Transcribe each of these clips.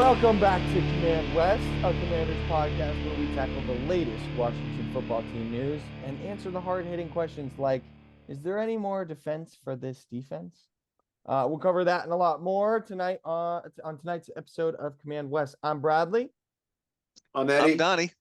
Welcome back to Command West, a Commanders podcast where we tackle the latest Washington football team news and answer the hard-hitting questions like, is there any more defense for this defense? We'll cover that and a lot more tonight on tonight's episode of Command West. I'm Bradley. I'm Eddie. I'm Donnie.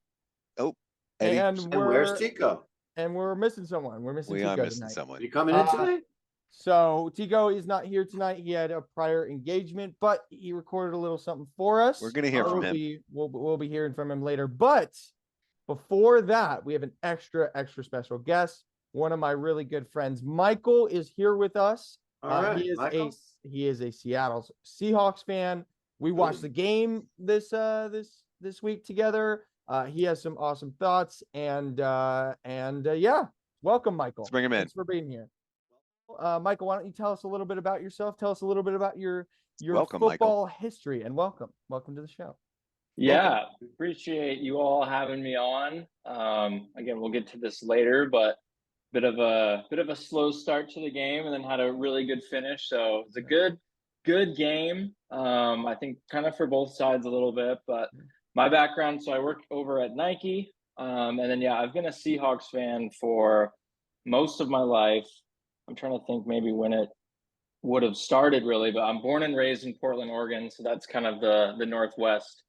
Oh, Eddie. And where's Tico? And we're missing someone. We're missing Tico missing tonight. someone. You coming in tonight? So Tico is not here tonight. He had a prior engagement, but he recorded a little something for us. We're gonna hear from him. We'll be hearing from him later. But before that, we have an extra special guest. One of my really good friends, Michael, is here with us. All right, he is a Seattle Seahawks fan. We watched the game this week together. He has some awesome thoughts, and yeah, welcome, Michael. Let's bring him in. Thanks for being here. Michael, why don't you tell us a little bit about yourself? Tell us a little bit about your football Michael. history, and welcome to the show. Yeah, appreciate you all having me on. Again, we'll get to this later, but bit of a slow start to the game, and then had a really good finish. So it's a good game. I think kind of for both sides a little bit, but my background. So I work over at Nike, and then I've been a Seahawks fan for most of my life. I'm trying to think maybe when it would have started really, but I'm born and raised in Portland, Oregon. So that's kind of the Northwest,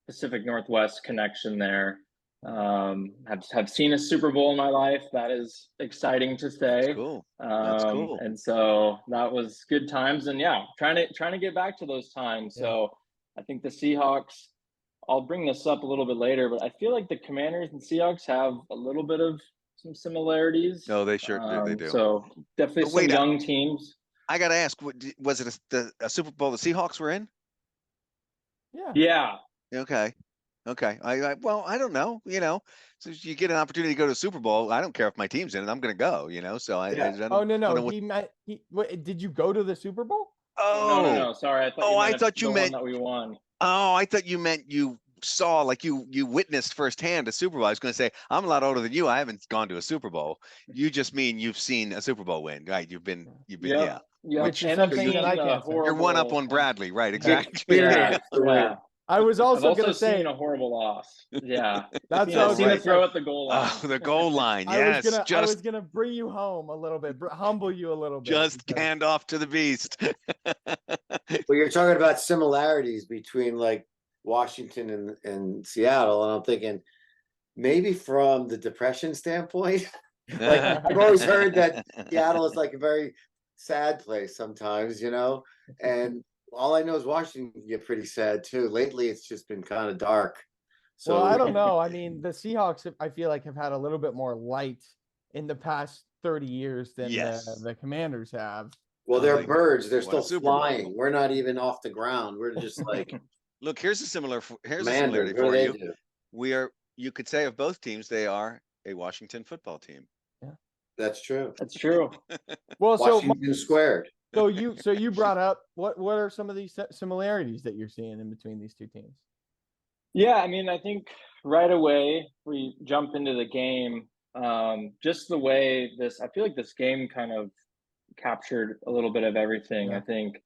Pacific Northwest connection there. Have seen a Super Bowl in my life. That is exciting to say. That's cool. That's cool. And so that was good times, and trying to get back to those times. Yeah. So I think the Seahawks, I'll bring this up a little bit later, but I feel like the Commanders and Seahawks have a little bit of some similarities. No, they sure do. They do. So definitely some young teams. I got to ask, was it a Super Bowl the Seahawks were in? Yeah. Okay. I don't know. So you get an opportunity to go to a Super Bowl. I don't care if my team's in it. I'm going to go. So I no. Did you go to the Super Bowl? Oh no. Sorry. I thought you meant that we won. Oh, I thought you meant you saw, like you witnessed firsthand a Super Bowl. I was going to say, I'm a lot older than you. I haven't gone to a Super Bowl. You just mean you've seen a Super Bowl win, right? You've been, yeah. Which is something that I can't. You're one up on Bradley, right? Exactly. Yeah. I was also going to say a horrible loss. Yeah, that's I've seen a throw at the goal line. Oh, the goal line. Yes, I was gonna bring you home a little bit, humble you a little bit. Just hand off to the beast. Well, you're talking about similarities between like Washington and Seattle, and I'm thinking maybe from the Depression standpoint. Like I've always heard that Seattle is like a very sad place sometimes, and all I know is Washington can get pretty sad too. Lately, it's just been kind of dark. So well, I don't know. I mean, the Seahawks, I feel like, have had a little bit more light in the past 30 years than the Commanders have. Well, they're birds. They're still flying. We're not even off the ground. We're just like. Look, here's a similarity for you. You could say of both teams, they are a Washington football team. Yeah, that's true. That's true. Well, Washington squared. So you brought up what are some of these similarities that you're seeing in between these two teams? Yeah, I mean, I think right away we jump into the game. Just the way I feel like this game kind of captured a little bit of everything. Yeah. I think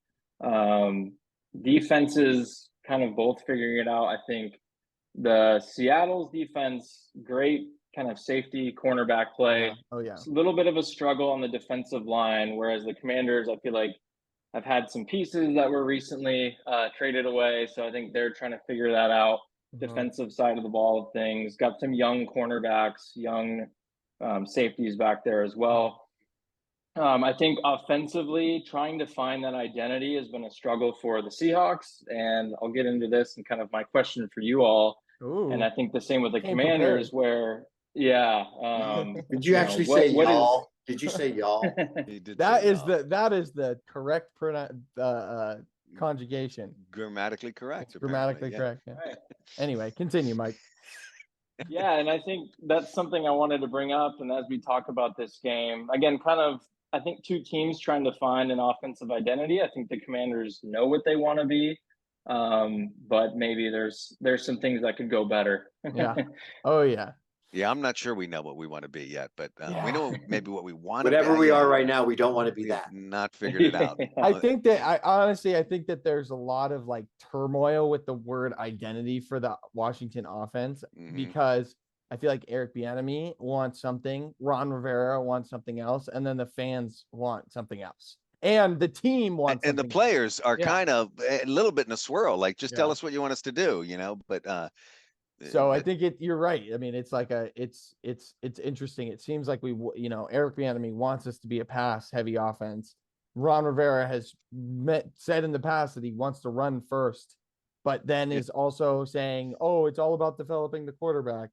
defenses kind of both figuring it out. I think the Seattle's defense, great kind of safety cornerback play. Oh yeah. It's a little bit of a struggle on the defensive line, whereas the Commanders, I feel like, have had some pieces that were recently traded away. So I think they're trying to figure that out. Defensive side of the ball of things. Got some young cornerbacks, young safeties back there as well. I think offensively, trying to find that identity has been a struggle for the Seahawks. And I'll get into this and kind of my question for you all. Ooh. And I think the same with the Commanders where, did you actually say y'all? Did you say y'all? That is the correct conjugation. Grammatically correct. Grammatically correct. Yeah. Right. Anyway, continue, Mike. Yeah, and I think that's something I wanted to bring up. And as we talk about this game, again, kind of, I think two teams trying to find an offensive identity. I think the Commanders know what they want to be, but maybe there's some things that could go better. Yeah. Oh yeah. Yeah, I'm not sure we know what we want to be yet, but we know maybe what we want to be. Whatever we are right now, we don't want to be We that. have not figured it out. I think that I think that there's a lot of like turmoil with the word identity for the Washington offense because I feel like Eric Bieniemy wants something, Ron Rivera wants something else, and then the fans want something else. And the team wants and the something players are kind of a little bit in a swirl, like just tell Yeah. us what you want us to do, but So I think you're right. I mean, it's like it's interesting. It seems like Eric Bieniemy wants us to be a pass heavy offense. Ron Rivera has said in the past that he wants to run first, but then is also saying, "Oh, it's all about developing the quarterback."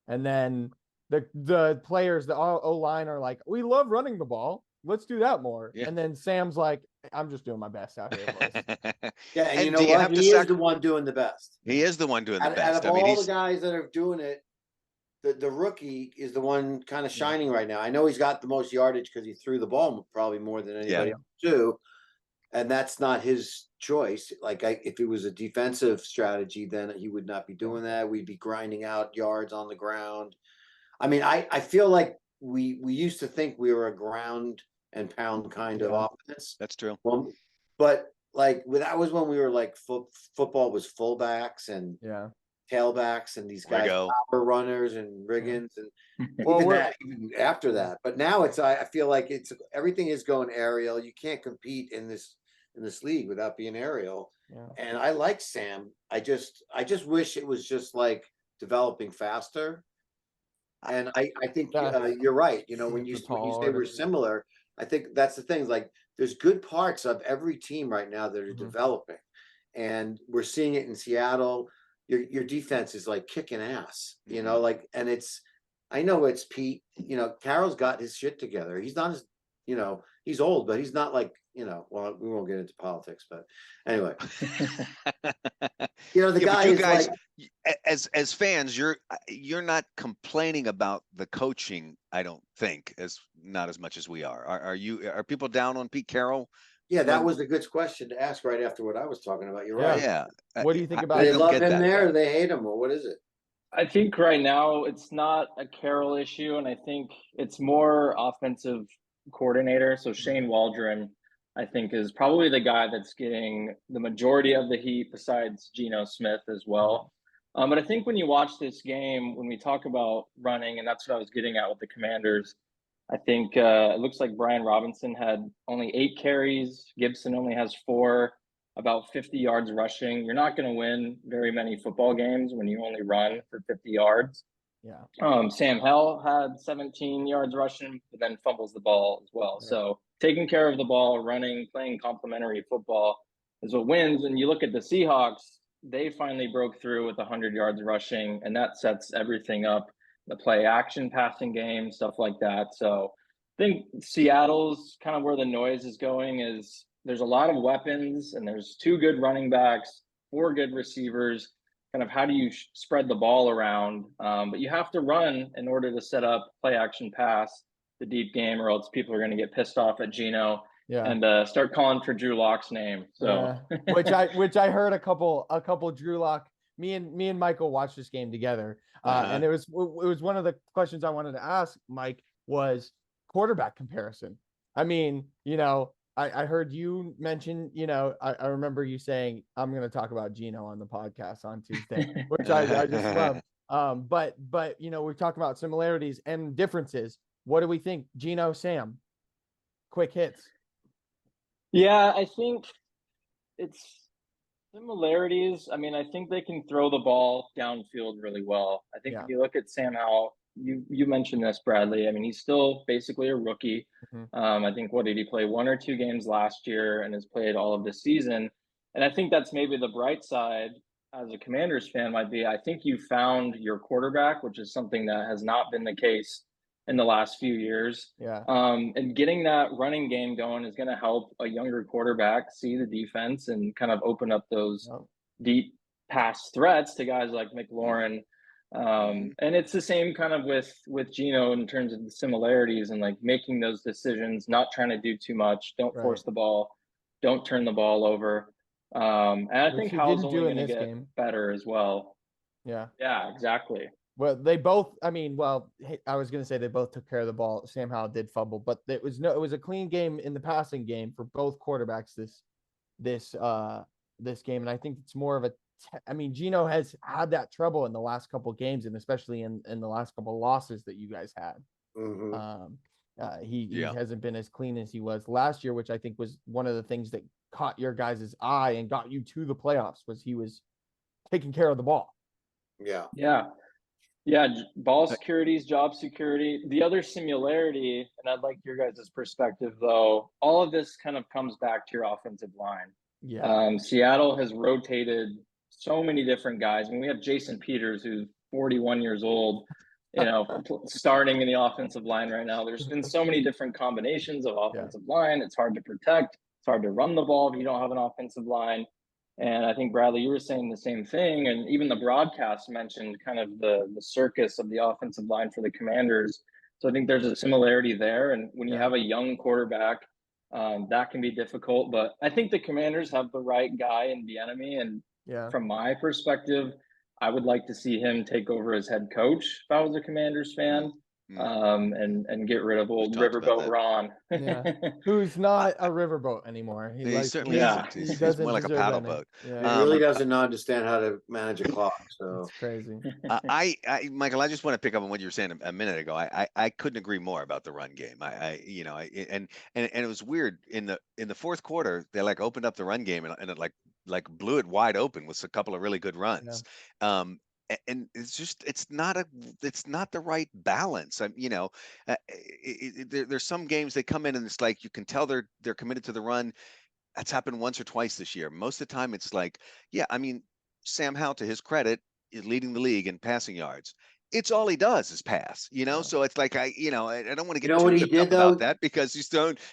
And then the players, the O-line are like, "We love running the ball. Let's do that more." Yeah. And then Sam's like, "I'm just doing my best out here, boys." Yeah, and you do know you what? have to He is the one doing the best. He is the one doing the Out best. of I mean, all the guys that are doing it, the rookie is the one kind of shining right now. I know he's got the most yardage because he threw the ball probably more than anybody else too, and that's not his choice. Like if it was a defensive strategy, then he would not be doing that. We'd be grinding out yards on the ground. I mean, I feel like we used to think we were a ground and pound kind of offense. That's true. Well, but like that was when we were like football was fullbacks and tailbacks and these guys power runners and Riggins and even after that. But now I feel like everything is going aerial. You can't compete in this league without being aerial. And I like Sam. I just wish it was just like developing faster. And I think you're right. When you say we're similar, I think that's the thing. Like there's good parts of every team right now that are developing, and we're seeing it in Seattle. Your defense is like kicking ass, and I know it's Pete. Carroll's got his shit together. He's not as, he's old, but he's not like, well, we won't get into politics, but anyway, the guy is guys, like, as fans, you're not complaining about the coaching. I don't think not as much as we are. Are people down on Pete Carroll? Yeah, that was a good question to ask right after what I was talking about. You're right. Yeah. What do you think about it? They love him there, or they hate him, or what is it? I think right now it's not a Carroll issue, and I think it's more offensive coordinator. So Shane Waldron, I think, is probably the guy that's getting the majority of the heat besides Geno Smith as well. But I think when you watch this game, when we talk about running, and that's what I was getting at with the Commanders, I think it looks like Brian Robinson had only 8 carries. Gibson only has 4, about 50 yards rushing. You're not going to win very many football games when you only run for 50 yards. Yeah. Sam Hell had 17 yards rushing, but then fumbles the ball as well. Right. So taking care of the ball, running, playing complementary football is what wins. And you look at the Seahawks, they finally broke through with 100 yards rushing, and that sets everything up. The play action passing game, stuff like that. So I think Seattle's kind of where the noise is going is there's a lot of weapons and there's 2 good running backs, 4 good receivers. Kind of how do you spread the ball around? But you have to run in order to set up play action pass, the deep game, or else people are going to get pissed off at Geno and start calling for Drew Lock's name. So which I heard a couple Drew Lock. Me and Michael watched this game together, and it was one of the questions I wanted to ask Mike was quarterback comparison. I mean, I heard you mention, I remember you saying I'm going to talk about Geno on the podcast on Tuesday, which I just love. But we're talking about similarities and differences. What do we think, Geno, Sam? Quick hits. Yeah, I think it's similarities. I mean, I think they can throw the ball downfield really well. I think when you look at Sam Howell, you mentioned this, Bradley. I mean, he's still basically a rookie. I think, what did he play? 1 or 2 games last year and has played all of this season. And I think that's maybe the bright side as a Commanders fan might be, I think you found your quarterback, which is something that has not been the case in the last few years. And getting that running game going is going to help a younger quarterback see the defense and kind of open up those deep pass threats to guys like McLaurin. And it's the same kind of with Geno in terms of the similarities and like making those decisions, not trying to do too much, don't force the ball, don't turn the ball over. And I think Howell's only going to get better as well. Yeah, exactly. Well, they both. I mean, well, I was gonna say they both took care of the ball. Sam Howell did fumble, but it was a clean game in the passing game for both quarterbacks this game, and I think it's more of a. I mean, Gino has had that trouble in the last couple of games, and especially in the last couple of losses that you guys had. He hasn't been as clean as he was last year, which I think was one of the things that caught your guys' eye and got you to the playoffs. Was he was taking care of the ball. Yeah, ball securities, job security. The other similarity, and I'd like your guys' perspective though, all of this kind of comes back to your offensive line. Seattle has rotated so many different guys. I mean, we have Jason Peters, who's 41 years old, starting in the offensive line right now. There's been so many different combinations of offensive line. It's hard to protect. It's hard to run the ball if you don't have an offensive line. And I think, Bradley, you were saying the same thing. And even the broadcast mentioned kind of the circus of the offensive line for the Commanders. So I think there's a similarity there. And when you have a young quarterback, that can be difficult. But I think the Commanders have the right guy in Bieniemy. And from my perspective, I would like to see him take over as head coach if I was a Commanders fan. And get rid of old Riverboat Ron. Who's not a riverboat anymore. He certainly isn't. He's more like a paddle boat. He really doesn't understand how to manage a clock. So it's crazy. Michael, I just want to pick up on what you were saying a minute ago. I couldn't agree more about the run game. And it was weird in the fourth quarter. They like opened up the run game and it like blew it wide open with a couple of really good runs. And it's not the right balance. There's some games they come in and it's like you can tell they're committed to the run. That's happened once or twice this year. Most of the time it's like, Sam Howell, to his credit, is leading the league in passing yards. It's all he does is pass, so it's like I don't want to get too tripped up about that because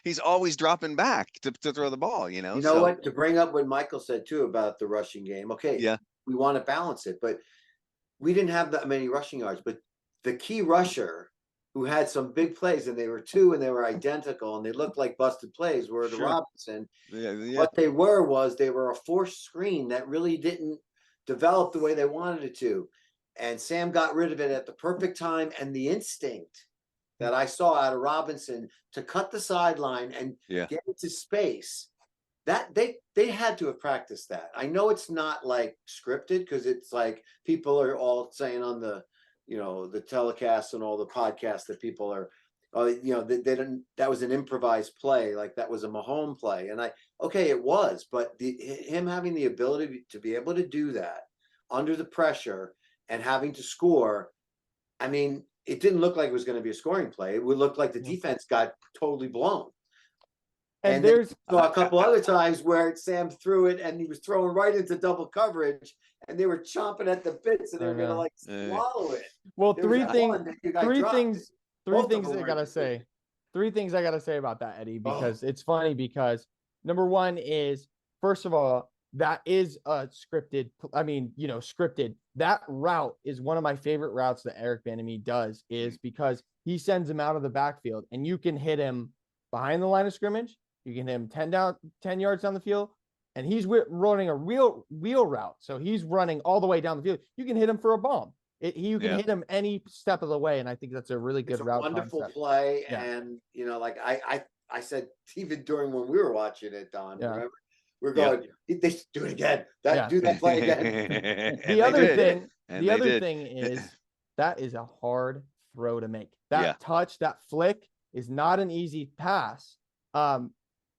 he's always dropping back to throw the ball, what, to bring up what Michael said too about the rushing game. Okay, we want to balance it, but we didn't have that many rushing yards, but the key rusher who had some big plays, and they were two and they were identical and they looked like busted plays, were the Robinson. What they were a forced screen that really didn't develop the way they wanted it to. And Sam got rid of it at the perfect time, and the instinct that I saw out of Robinson to cut the sideline and get into space, that they had to have practiced that. I know it's not like scripted because it's like people are all saying on the the telecasts and all the podcasts that people are they didn't, that was an improvised play, like that was a Mahomes play. And it was, but him having the ability to be able to do that under the pressure and having to score, I mean, it didn't look like it was going to be a scoring play. It would look like the defense got totally blown. And there's a couple other times where Sam threw it and he was throwing right into double coverage and they were chomping at the bits and they were going to swallow it. Well, three things I got to say. Three things I got to say about that, Eddie, because it's funny because number one is, first of all, that is scripted. I mean, scripted. That route is one of my favorite routes that Eric Bieniemy does, is because he sends him out of the backfield and you can hit him behind the line of scrimmage. You can hit him 10 yards down the field, and he's running a real wheel route. So he's running all the way down the field. You can hit him for a bomb. You can hit him any step of the way, and I think that's a really good route. Wonderful play, and like I said even during when we were watching it, Don. Remember, we're going. They should do it again. Do that play again. The other thing is that is a hard throw to make. That touch, that flick is not an easy pass.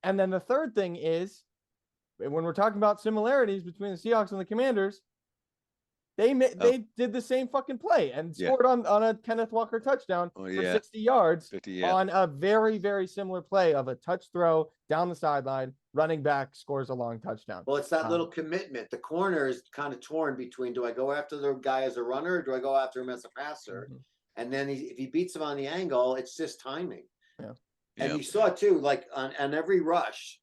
And then the third thing is, when we're talking about similarities between the Seahawks and the Commanders, they did the same fucking play and scored on a Kenneth Walker touchdown for 60 yards on a very, very similar play of a touch throw down the sideline. Running back scores a long touchdown. Well, it's that little commitment. The corner is kind of torn between, do I go after the guy as a runner or do I go after him as a passer? Mm-hmm. And then if he beats him on the angle, it's just timing. And you saw too, like on every rush,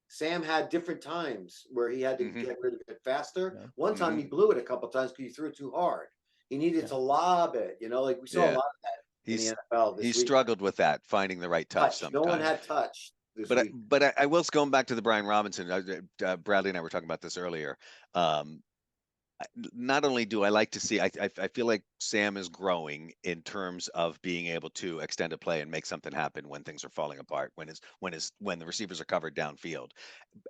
Sam had different times where he had to get rid of it faster. One time he blew it a couple of times because he threw it too hard. He needed to lob it, like we saw a lot of that in the NFL this week. Struggled with that, finding the right touch sometimes. No one had touch. But I will going back to the Brian Robinson. Bradley and I were talking about this earlier. not only do I like to see, I feel like Sam is growing in terms of being able to extend a play and make something happen when things are falling apart, when the receivers are covered downfield.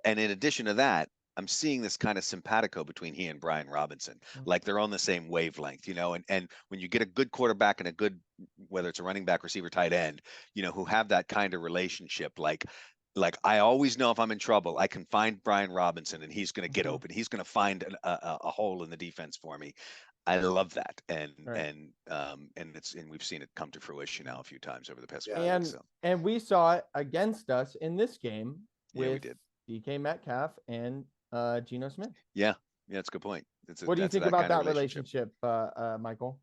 And in addition to that, I'm seeing this kind of simpatico between he and Brian Robinson, like they're on the same wavelength, and when you get a good quarterback and a good, whether it's a running back, receiver, tight end, who have that kind of relationship, like I always know if I'm in trouble, I can find Brian Robinson and he's going to get open. He's going to find a hole in the defense for me. I love that, and Right. and we've seen it come to fruition now a few times over the past few And weeks. So and we saw it against us in this game yeah, we with did. DK Metcalf and Geno Smith. Yeah, that's a good point. What do you That's think that about kind of that relationship, Michael?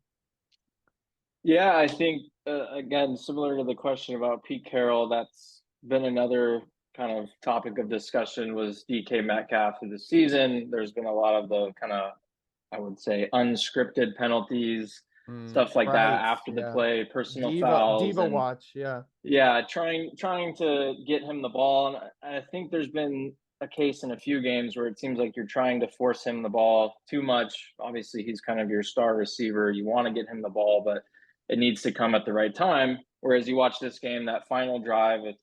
Yeah, I think again, similar to the question about Pete Carroll, that's been another kind of topic of discussion was DK Metcalf of the season. There's been a lot of the kind of, I would say, unscripted penalties, stuff like that Right. after the Yeah. play, personal fouls, Diva and watch. Yeah. yeah, trying to get him the ball. And I think there's been a case in a few games where it seems like you're trying to force him the ball too much. Obviously, he's kind of your star receiver. You want to get him the ball, but it needs to come at the right time. Whereas you watch this game, that final drive with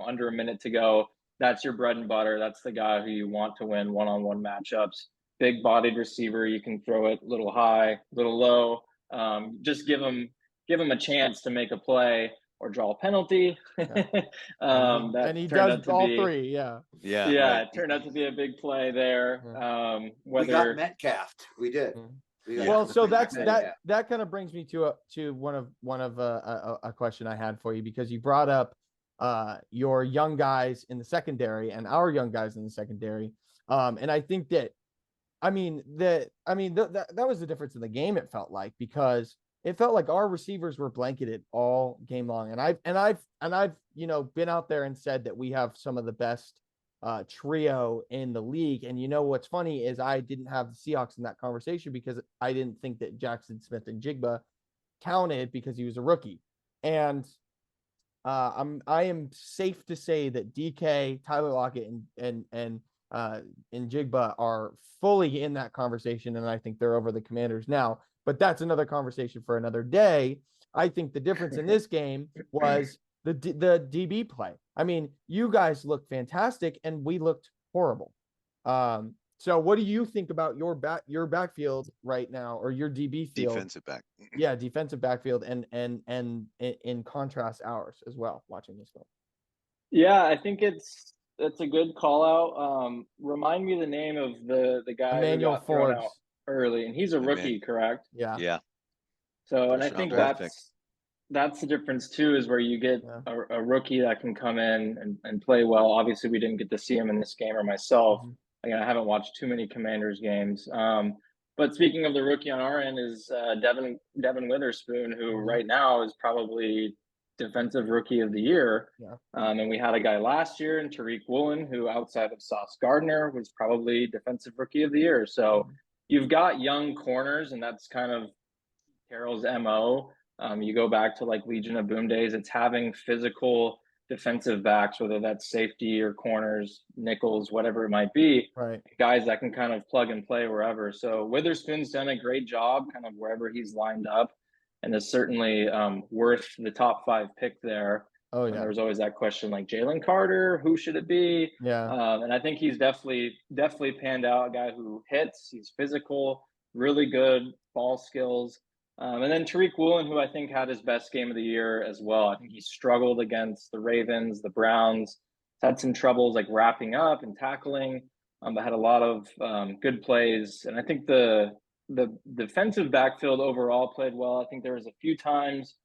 under a minute to go, that's your bread and butter. That's the guy who you want to win one-on-one matchups. Big bodied receiver, you can throw it a little high, a little low. Just give him a chance to make a play or draw a penalty. And he does all three. Yeah. Yeah. Yeah, Right. it turned out to be a big play there. We got Metcalfed. We did. Well, so that's Yeah. that kind of brings me to one of a question I had for you, because you brought up your young guys in the secondary and our young guys in the secondary. And I think that that was the difference in the game, it felt like, because it felt like our receivers were blanketed all game long. And I've been out there and said that we have some of the best trio in the league. And what's funny is I didn't have the Seahawks in that conversation because I didn't think that Jackson Smith and Jigba counted because he was a rookie. And I am safe to say that DK, Tyler Lockett, and Jigba are fully in that conversation, and I think they're over the Commanders now. But that's another conversation for another day. I think the difference in this game was the DB play. I mean, you guys looked fantastic, and we looked horrible. So what do you think about your backfield right now, or your DB field? Defensive back. Yeah, defensive backfield, and in contrast ours as well, watching this film. Yeah, I think it's a good call out. Remind me the name of the guy Emmanuel who got thrown Forbes. out early, and he's a rookie, correct? Yeah. Yeah. So, and I First think round draft pick. that's the difference too, is where you get a rookie that can come in and play well. Obviously, we didn't get to see him in this game, or myself. Again, I haven't watched too many Commanders games. But speaking of the rookie on our end is Devin Witherspoon, who right now is probably defensive rookie of the year. Yeah. And we had a guy last year in Tariq Woolen, who outside of Sauce Gardner was probably defensive rookie of the year. So you've got young corners, and that's kind of Carroll's MO. You go back to like Legion of Boom days, it's having physical defensive backs, whether that's safety or corners, nickels, whatever it might be, right? Guys that can kind of plug and play wherever. So Witherspoon's done a great job kind of wherever he's lined up, and is certainly worth the top 5 pick there. Oh yeah. And there was always that question, like Jalen Carter, who should it be? Yeah. And I think he's definitely panned out. A guy who hits, he's physical, really good ball skills. And then Tariq Woolen, who I think had his best game of the year as well. I think he struggled against the Ravens, the Browns, had some troubles like wrapping up and tackling, but had a lot of good plays. And I think the defensive backfield overall played well. I think there was a few times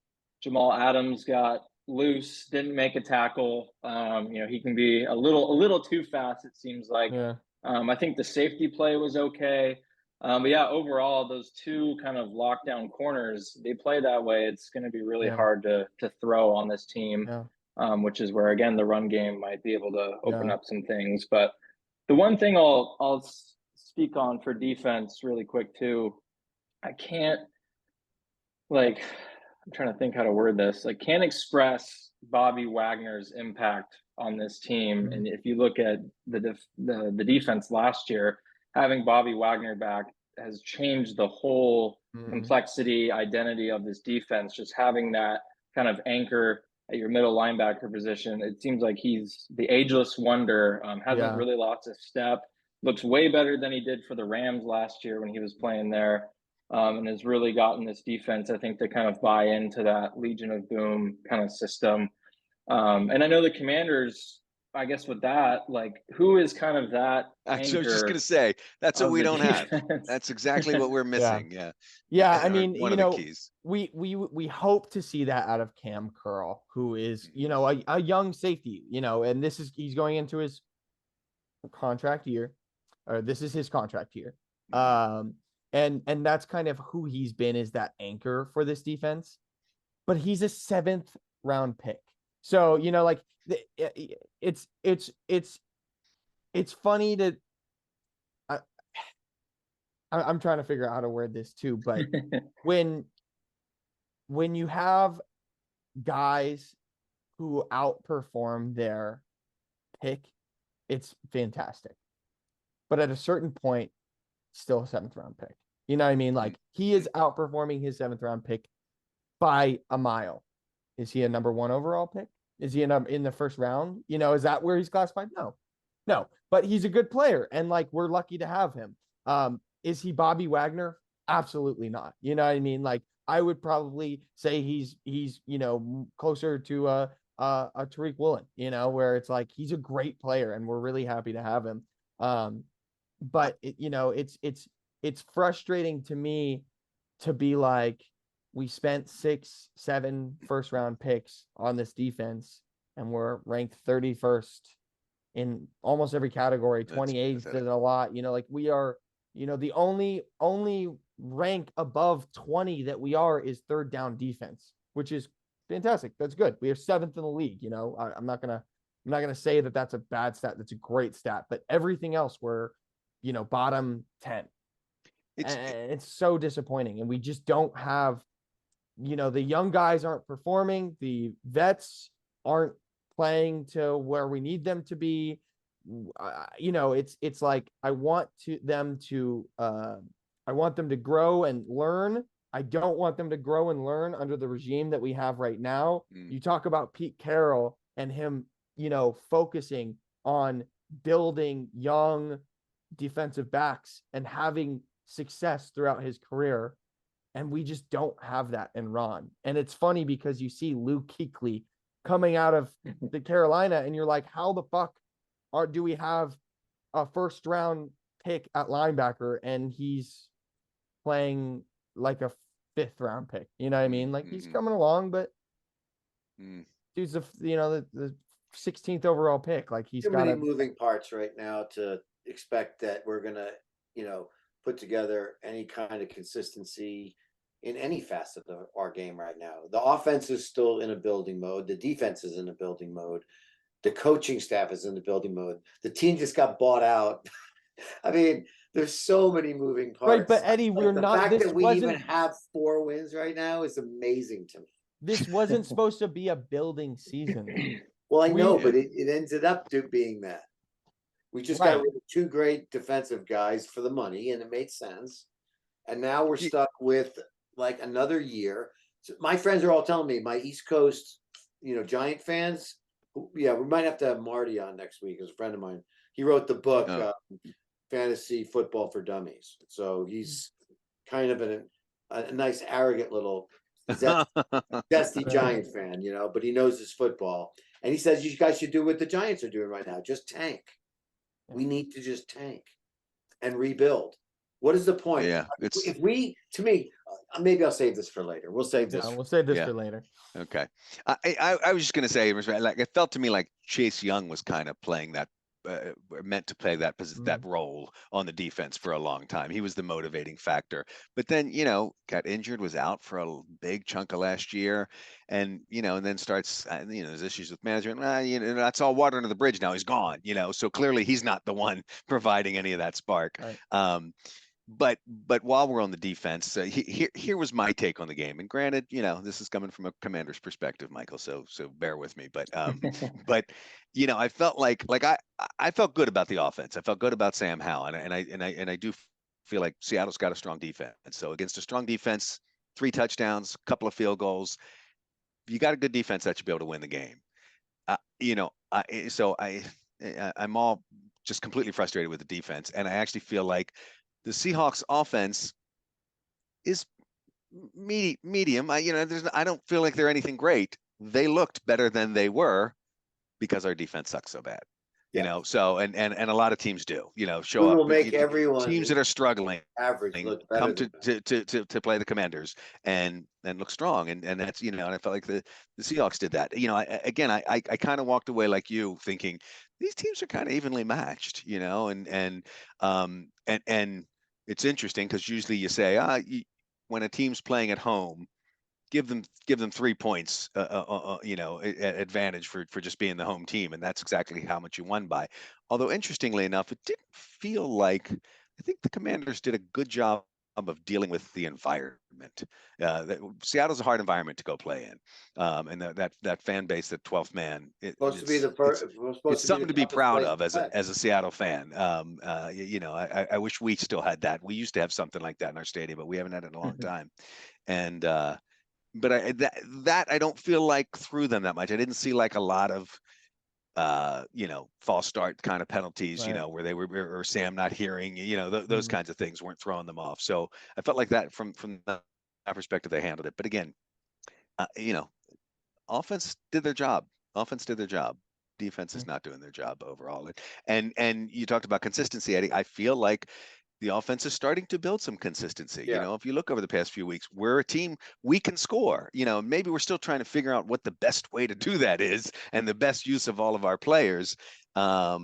Jamal Adams got loose, didn't make a tackle. He can be a little too fast, it seems like. Yeah. I think the safety play was okay. But yeah, overall, those two kind of lockdown corners, they play that way. It's going to be really hard to throw on this team, which is where, again, the run game might be able to open up some things. But the one thing I'll speak on for defense really quick, too, I'm trying to think how to word this. Can't express Bobby Wagner's impact on this team. And if you look at the defense last year, having Bobby Wagner back has changed the whole Mhm. complexity, identity of this defense. Just having that kind of anchor at your middle linebacker position, it seems like he's the ageless wonder. Hasn't Yeah. really lost a step. Looks way better than he did for the Rams last year when he was playing there, and has really gotten this defense, I think, to kind of buy into that Legion of Boom kind of system. And I know the Commanders, I guess with that, like, who is kind of that Actually, I was just anchor gonna say that's what of we the don't have. defense? That's exactly what we're missing. Yeah. Yeah, I Or mean, one you of the know, keys. we hope to see that out of Cam Curl, who is, you Mhm. know, a young safety, you know, and he's going into his contract year, or this is his contract year. Mhm. And that's kind of who he's been, is that anchor for this defense. But he's a 7th round pick. So, you know, like it's funny to I'm trying to figure out how to word this too, but when you have guys who outperform their pick, it's fantastic. But at a certain point, still a 7th round pick. You know what I mean? Like, he is outperforming his 7th round pick by a mile. Is he a number 1 overall pick? Is he in the first round? You know, is that where he's classified? No, but he's a good player, and like, we're lucky to have him. Is he Bobby Wagner? Absolutely not. You know what I mean? Like, I would probably say he's you know, closer to a Tariq Woolen, you know, where it's like, he's a great player and we're really happy to have him. But you know, it's frustrating to me to be like, we spent 6, 7 first round picks on this defense, and we're ranked 31st in almost every category. That's 28th pathetic. did a lot. You know, like, we are, you know, the only rank above 20 that we are is third down defense, which is fantastic. That's good. We are 7th in the league. You know, I'm not gonna say that that's a bad stat. That's a great stat. But everything else, we're, you know, bottom 10. It's And it's so disappointing. And we just don't have, you know, the young guys aren't performing. The vets aren't playing to where we need them to be. You know, it's like, I want them to grow and learn. I don't want them to grow and learn under the regime that we have right now. Mm. You talk about Pete Carroll and him, you know, focusing on building young defensive backs and having success throughout his career. And we just don't have that in Ron. And it's funny because you see Luke Kuechly coming out of the Carolina, and you're like, how the fuck do we have a first round pick at linebacker and he's playing like a 5th round pick? You know what I mean? Like, he's coming along, but dude's the 16th overall pick. Like, he's Too got many moving parts right now to expect that we're gonna, you know, put together any kind of consistency in any facet of our game right now. The offense is still in a building mode. The defense is in a building mode. The coaching staff is in the building mode. The team just got bought out. I mean, there's so many moving parts. Right, but Eddie, Like, we're the not. fact This that we even wasn't. have 4 wins right now is amazing to me. This wasn't supposed to be a building season. Well, I know, We- but it ended up being that. We just got Right. rid of 2 great defensive guys for the money, and it made sense. And now we're stuck with like another year. So my friends are all telling me, my East Coast, you know, Giant fans. Yeah, we might have to have Marty on next week, as a friend of mine. He wrote the book, Fantasy Football for Dummies. So he's kind of a nice, arrogant little zesty Giant fan, you know, but he knows his football. And he says, you guys should do what the Giants are doing right now. Just tank. We need to just tank and rebuild. What is the point? Yeah, it's If we, to me, maybe I'll save this for later. We'll save this. Yeah, we'll save this Yeah. for later. okay. I was just gonna say, like, it felt to me like Chase Young was kind of playing that, meant to play that that role on the defense for a long time. He was the motivating factor, but then, you know, got injured, was out for a big chunk of last year, and, you know, and then starts, you know, there's issues with management. You know, that's all water under the bridge now. He's gone, you know, so clearly he's not the one providing any of that spark. Right. But while we're on the defense, here was my take on the game. And granted, you know, this is coming from a Commander's perspective, Michael. So bear with me. But but you know, I felt like I felt good about the offense. I felt good about Sam Howell, and I do feel like Seattle's got a strong defense. And so against a strong defense, 3 touchdowns, a couple of field goals, if you got a good defense, that should be able to win the game. I'm all just completely frustrated with the defense, and I actually feel like the Seahawks offense is medium. I don't feel like they're anything great. They looked better than they were because our defense sucks so bad. So and a lot of teams do, show We up will make everyone teams that are struggling average look better come than to play the Commanders and look strong, and that's and I felt like the Seahawks did that. I kind of walked away like you, thinking these teams are kind of evenly matched, and it's interesting because usually you say when a team's playing at home, give them 3 points, advantage for just being the home team, and that's exactly how much you won by. Although interestingly enough, it didn't feel like, I think the Commanders did a good job of dealing with the environment. Seattle's a hard environment to go play in, and that fan base, that 12th man, supposed to be the first. it's something to be toughest proud place of to as play. a Seattle fan. I wish we still had that. We used to have something like that in our stadium, but we haven't had it in a long time. And but that I don't feel like threw them that much. I didn't see like a lot of false start kind of penalties, Right. where they were, or Sam not hearing, those kinds of things weren't throwing them off. So I felt like that from that perspective, they handled it. But again, offense did their job. Defense is not doing their job overall. And you talked about consistency, Eddie. I feel like the offense is starting to build some consistency. Yeah. If you look over the past few weeks, we're a team, we can score. Maybe we're still trying to figure out what the best way to do that is and the best use of all of our players. But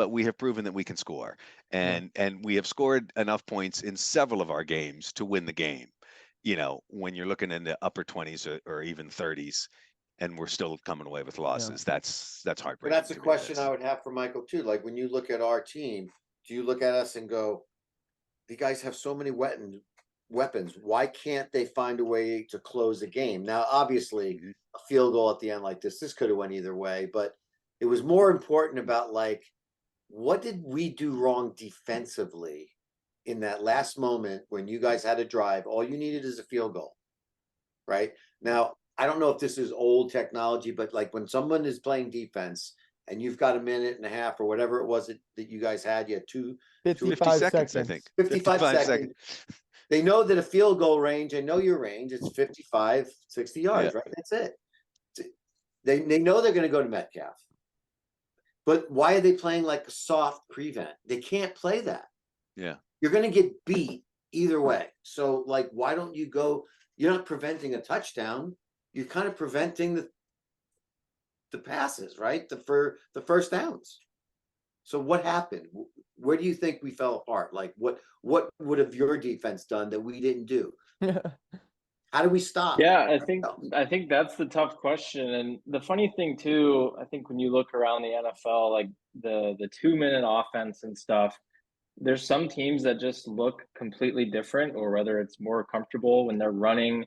we have proven that we can score, and we have scored enough points in several of our games to win the game. When you're looking in the upper 20s or even 30s, and we're still coming away with losses. That's But heartbreaking. that's a question I would have for Michael too. Like when you look at our team, do you look at us and go, "You guys have so many weapons. Why can't they find a way to close a game?" Now, obviously, a field goal at the end like this could have went either way, but it was more important about like, what did we do wrong defensively in that last moment when you guys had a drive? All you needed is a field goal, right? Now, I don't know if this is old technology, but like when someone is playing defense and you've got a minute and a half or whatever it was that you guys had, you had 50 55 seconds, I think. 55 seconds. They know that a field goal range, they know your range, it's 55, 60 yards, right? That's it. They know they're going to go to Metcalf. But why are they playing like a soft prevent? They can't play that. Yeah. You're going to get beat either way. So like, why don't you go? You're not preventing a touchdown. You're kind of preventing the passes, right? For the first downs. So what happened? Where do you think we fell apart? Like what would have your defense done that we didn't do? How do we stop? Yeah, I think that's the tough question. And the funny thing too, I think when you look around the NFL, like the 2-minute offense and stuff, there's some teams that just look completely different, or whether it's more comfortable when they're running,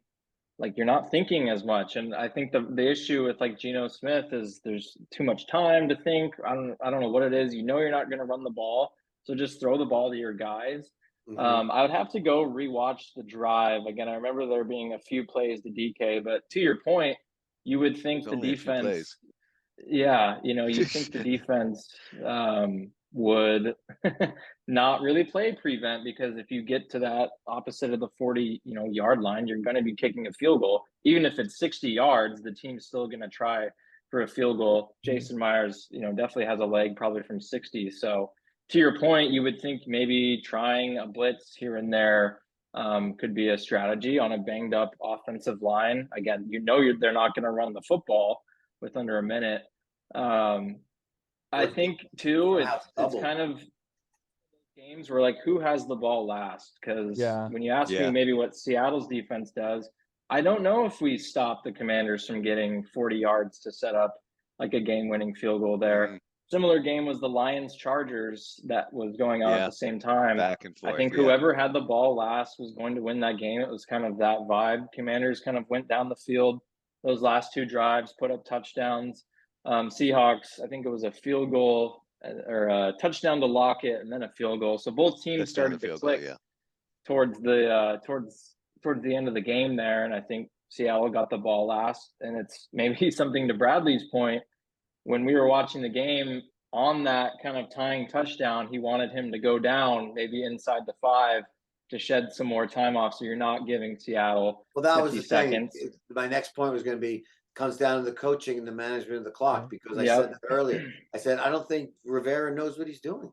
like you're not thinking as much. And I think the issue with like Geno Smith is there's too much time to think. I don't know what it is. You're not going to run the ball, so just throw the ball to your guys. I would have to go rewatch the drive again. I remember there being a few plays to DK, but to your point, you would think It's the only a few plays. defense, yeah, you think the defense would not really play prevent, because if you get to that opposite of the 40 yard line, you're going to be kicking a field goal. Even if it's 60 yards, the team's still going to try for a field goal. Jason Myers, definitely has a leg probably from 60. So to your point, you would think maybe trying a blitz here and there could be a strategy on a banged up offensive line. Again, they're not going to run the football with under a minute. I think too, it's kind of games where like, who has the ball last? Because when you ask me maybe what Seattle's defense does, I don't know if we stop the Commanders from getting 40 yards to set up like a game-winning field goal there. Similar game was the Lions-Chargers that was going on at the same time. Back and forth. I think whoever had the ball last was going to win that game. It was kind of that vibe. Commanders kind of went down the field those last 2 drives, put up touchdowns. Seahawks, I think it was a field goal or a touchdown to Lockett and then a field goal. So both teams started to click towards the end of the game there. And I think Seattle got the ball last. And it's maybe something to Bradley's point. When we were watching the game on that kind of tying touchdown, he wanted him to go down maybe inside the 5 to shed some more time off. So you're not giving Seattle Well, that 50 was the seconds. thing. My next point was going to be, comes down to the coaching and the management of the clock, because I said that earlier. I said, I don't think Rivera knows what he's doing.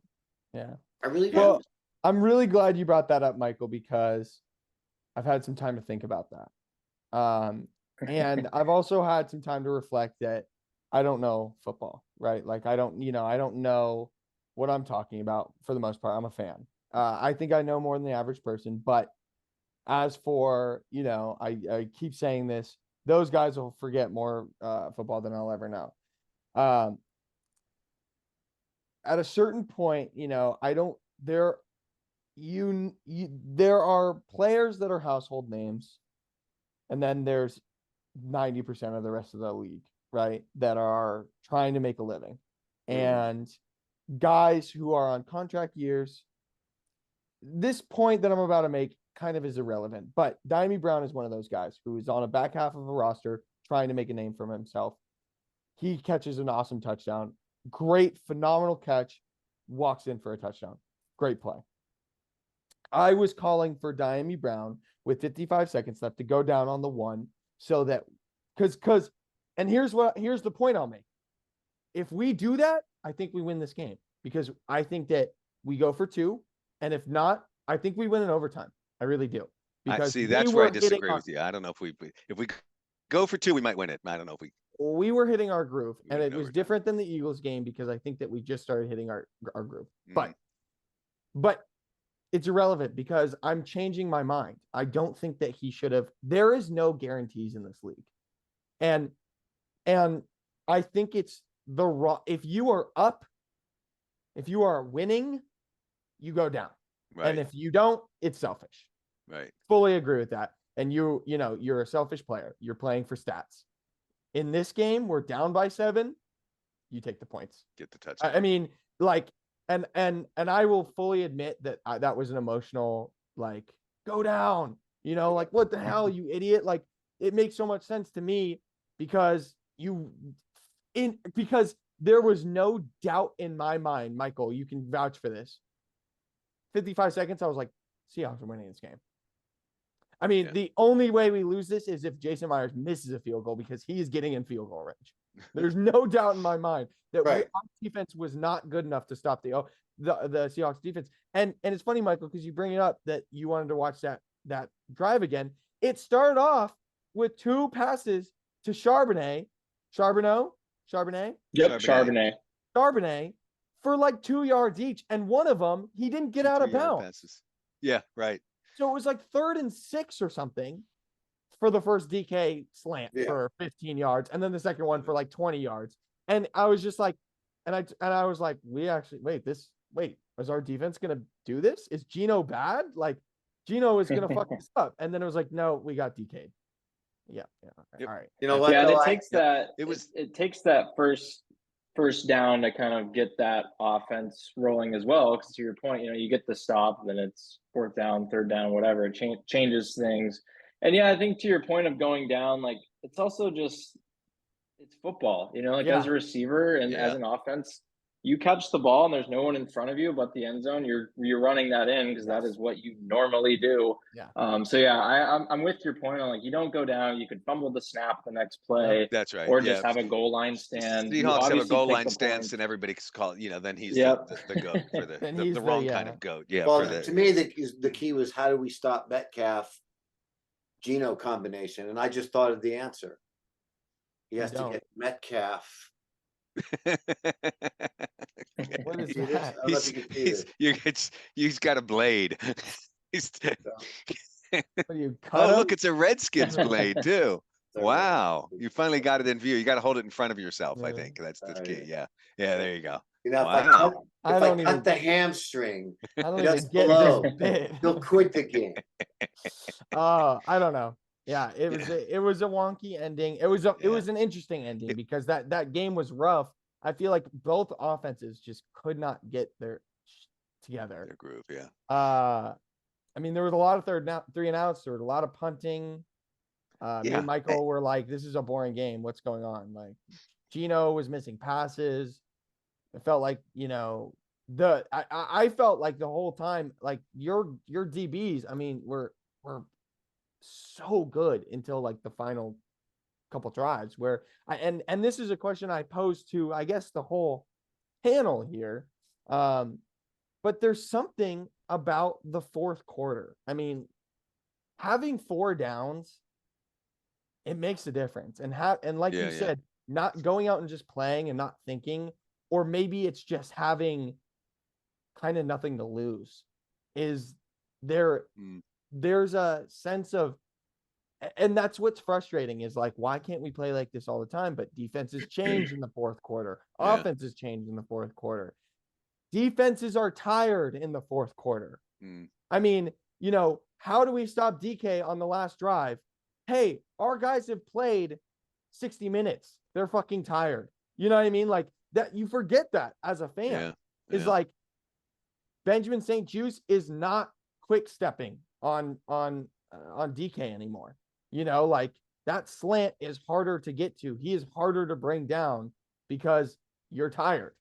Yeah. I really don't. Well, I'm really glad you brought that up, Michael, because I've had some time to think about that. And I've also had some time to reflect that I don't know football, right? Like I don't know what I'm talking about for the most part. I'm a fan. I think I know more than the average person, but as for, I keep saying this, those guys will forget more football than I'll ever know. At a certain point, there are players that are household names, and then there's 90% of the rest of the league, right, that are trying to make a living. And guys who are on contract years, this point that I'm about to make kind of is irrelevant, but Diami Brown is one of those guys who is on a back half of a roster trying to make a name for himself. He catches an awesome touchdown. Great, phenomenal catch. Walks in for a touchdown. Great play. I was calling for Diami Brown with 55 seconds left to go down on the 1 so that because and here's the point I'll make. If we do that, I think we win this game, because I think that we go for 2, and if not, I think we win in overtime. I really do. Because see, that's where I disagree with you. I don't know if we go for 2, we might win it. I don't know if we were hitting our groove, and it was different than the Eagles game because I think that we just started hitting our groove. But it's irrelevant because I'm changing my mind. I don't think that he should have. There is no guarantees in this league. And I think it's if you are up, if you are winning, you go down. Right. And if you don't, it's selfish. Right. Fully agree with that. And you're a selfish player. You're playing for stats. In this game, we're down by 7. You take the points. Get the touchdown. I mean, like, and I will fully admit that that was an emotional, like, go down, like, what the hell, you idiot? Like, it makes so much sense to me because there was no doubt in my mind, Michael, you can vouch for this. 55 seconds, I was like, Seahawks are winning this game. I mean, the only way we lose this is if Jason Myers misses a field goal, because he is getting in field goal range. There's no doubt in my mind that our defense was not good enough to stop the Seahawks defense. And it's funny, Michael, because you bring it up that you wanted to watch that drive again. It started off with 2 passes to Charbonnet. Yep, Charbonnet for like 2 yards each, and one of them he didn't get out of bounds. Passes. Yeah, right. So it was like 3rd and 6 or something for the first DK slant for 15 yards, and then the second one for like 20 yards. And I was just like, and I was like, we actually is our defense gonna do this? Is Gino bad? Like, Gino is gonna fuck us up. And then it was like, no, we got DK'd. Yeah. All right. You know what? Yeah, it takes that first down to kind of get that offense rolling as well. Because to your point, you get the stop, then it's 4th down, 3rd down, whatever. It changes things. And yeah, I think to your point of going down, like, it's also just, it's football, as a receiver and as an offense, you catch the ball and there's no one in front of you but the end zone, you're running that in because that is what you normally do. So yeah, I'm with your point on, like, you don't go down, you could fumble the snap the next play. That's right. Or just have a goal line stand. Seahawks have a goal line stance and everybody's called, then he's the goat for the wrong kind of goat. Yeah. Well, to me, the key was, how do we stop Metcalf Gino combination? And I just thought of the answer. He has to get Metcalf. What is that? He's got a blade. What, you cut him? Look, it's a Redskins blade too. Wow, you finally got it in view. You got to hold it in front of yourself. I think that's the key. Yeah, there you go. If I cut the hamstring, I don't even get this bit. He'll quit the game. I don't know. Yeah, it was a wonky ending. It was an interesting ending because that game was rough. I feel like both offenses just could not get their together. Their groove, yeah. I mean, there was a lot of 3 and outs. There was a lot of punting. Me Yeah. and Michael were like, "This is a boring game. What's going on?" Like, Gino was missing passes. It felt like, I felt like the whole time, like your DBs, I mean, were so good until like the final couple drives where and this is a question I posed to, I guess, the whole panel here. But there's something about the fourth quarter. I mean, having 4 downs, it makes a difference. And like you said, not going out and just playing and not thinking, or maybe it's just having kind of nothing to lose. Is there's a sense of, and that's what's frustrating, is like, why can't we play like this all the time? But defenses change in the fourth quarter. Offenses change in the fourth quarter. Defenses are tired in the fourth quarter. I mean, how do we stop DK on the last drive? Hey, our guys have played 60 minutes. They're fucking tired. You know what I mean? Like that, you forget that as a fan. Is like Benjamin St. Juste is not quick stepping on DK anymore. Like that slant is harder to get to. He is harder to bring down because you're tired.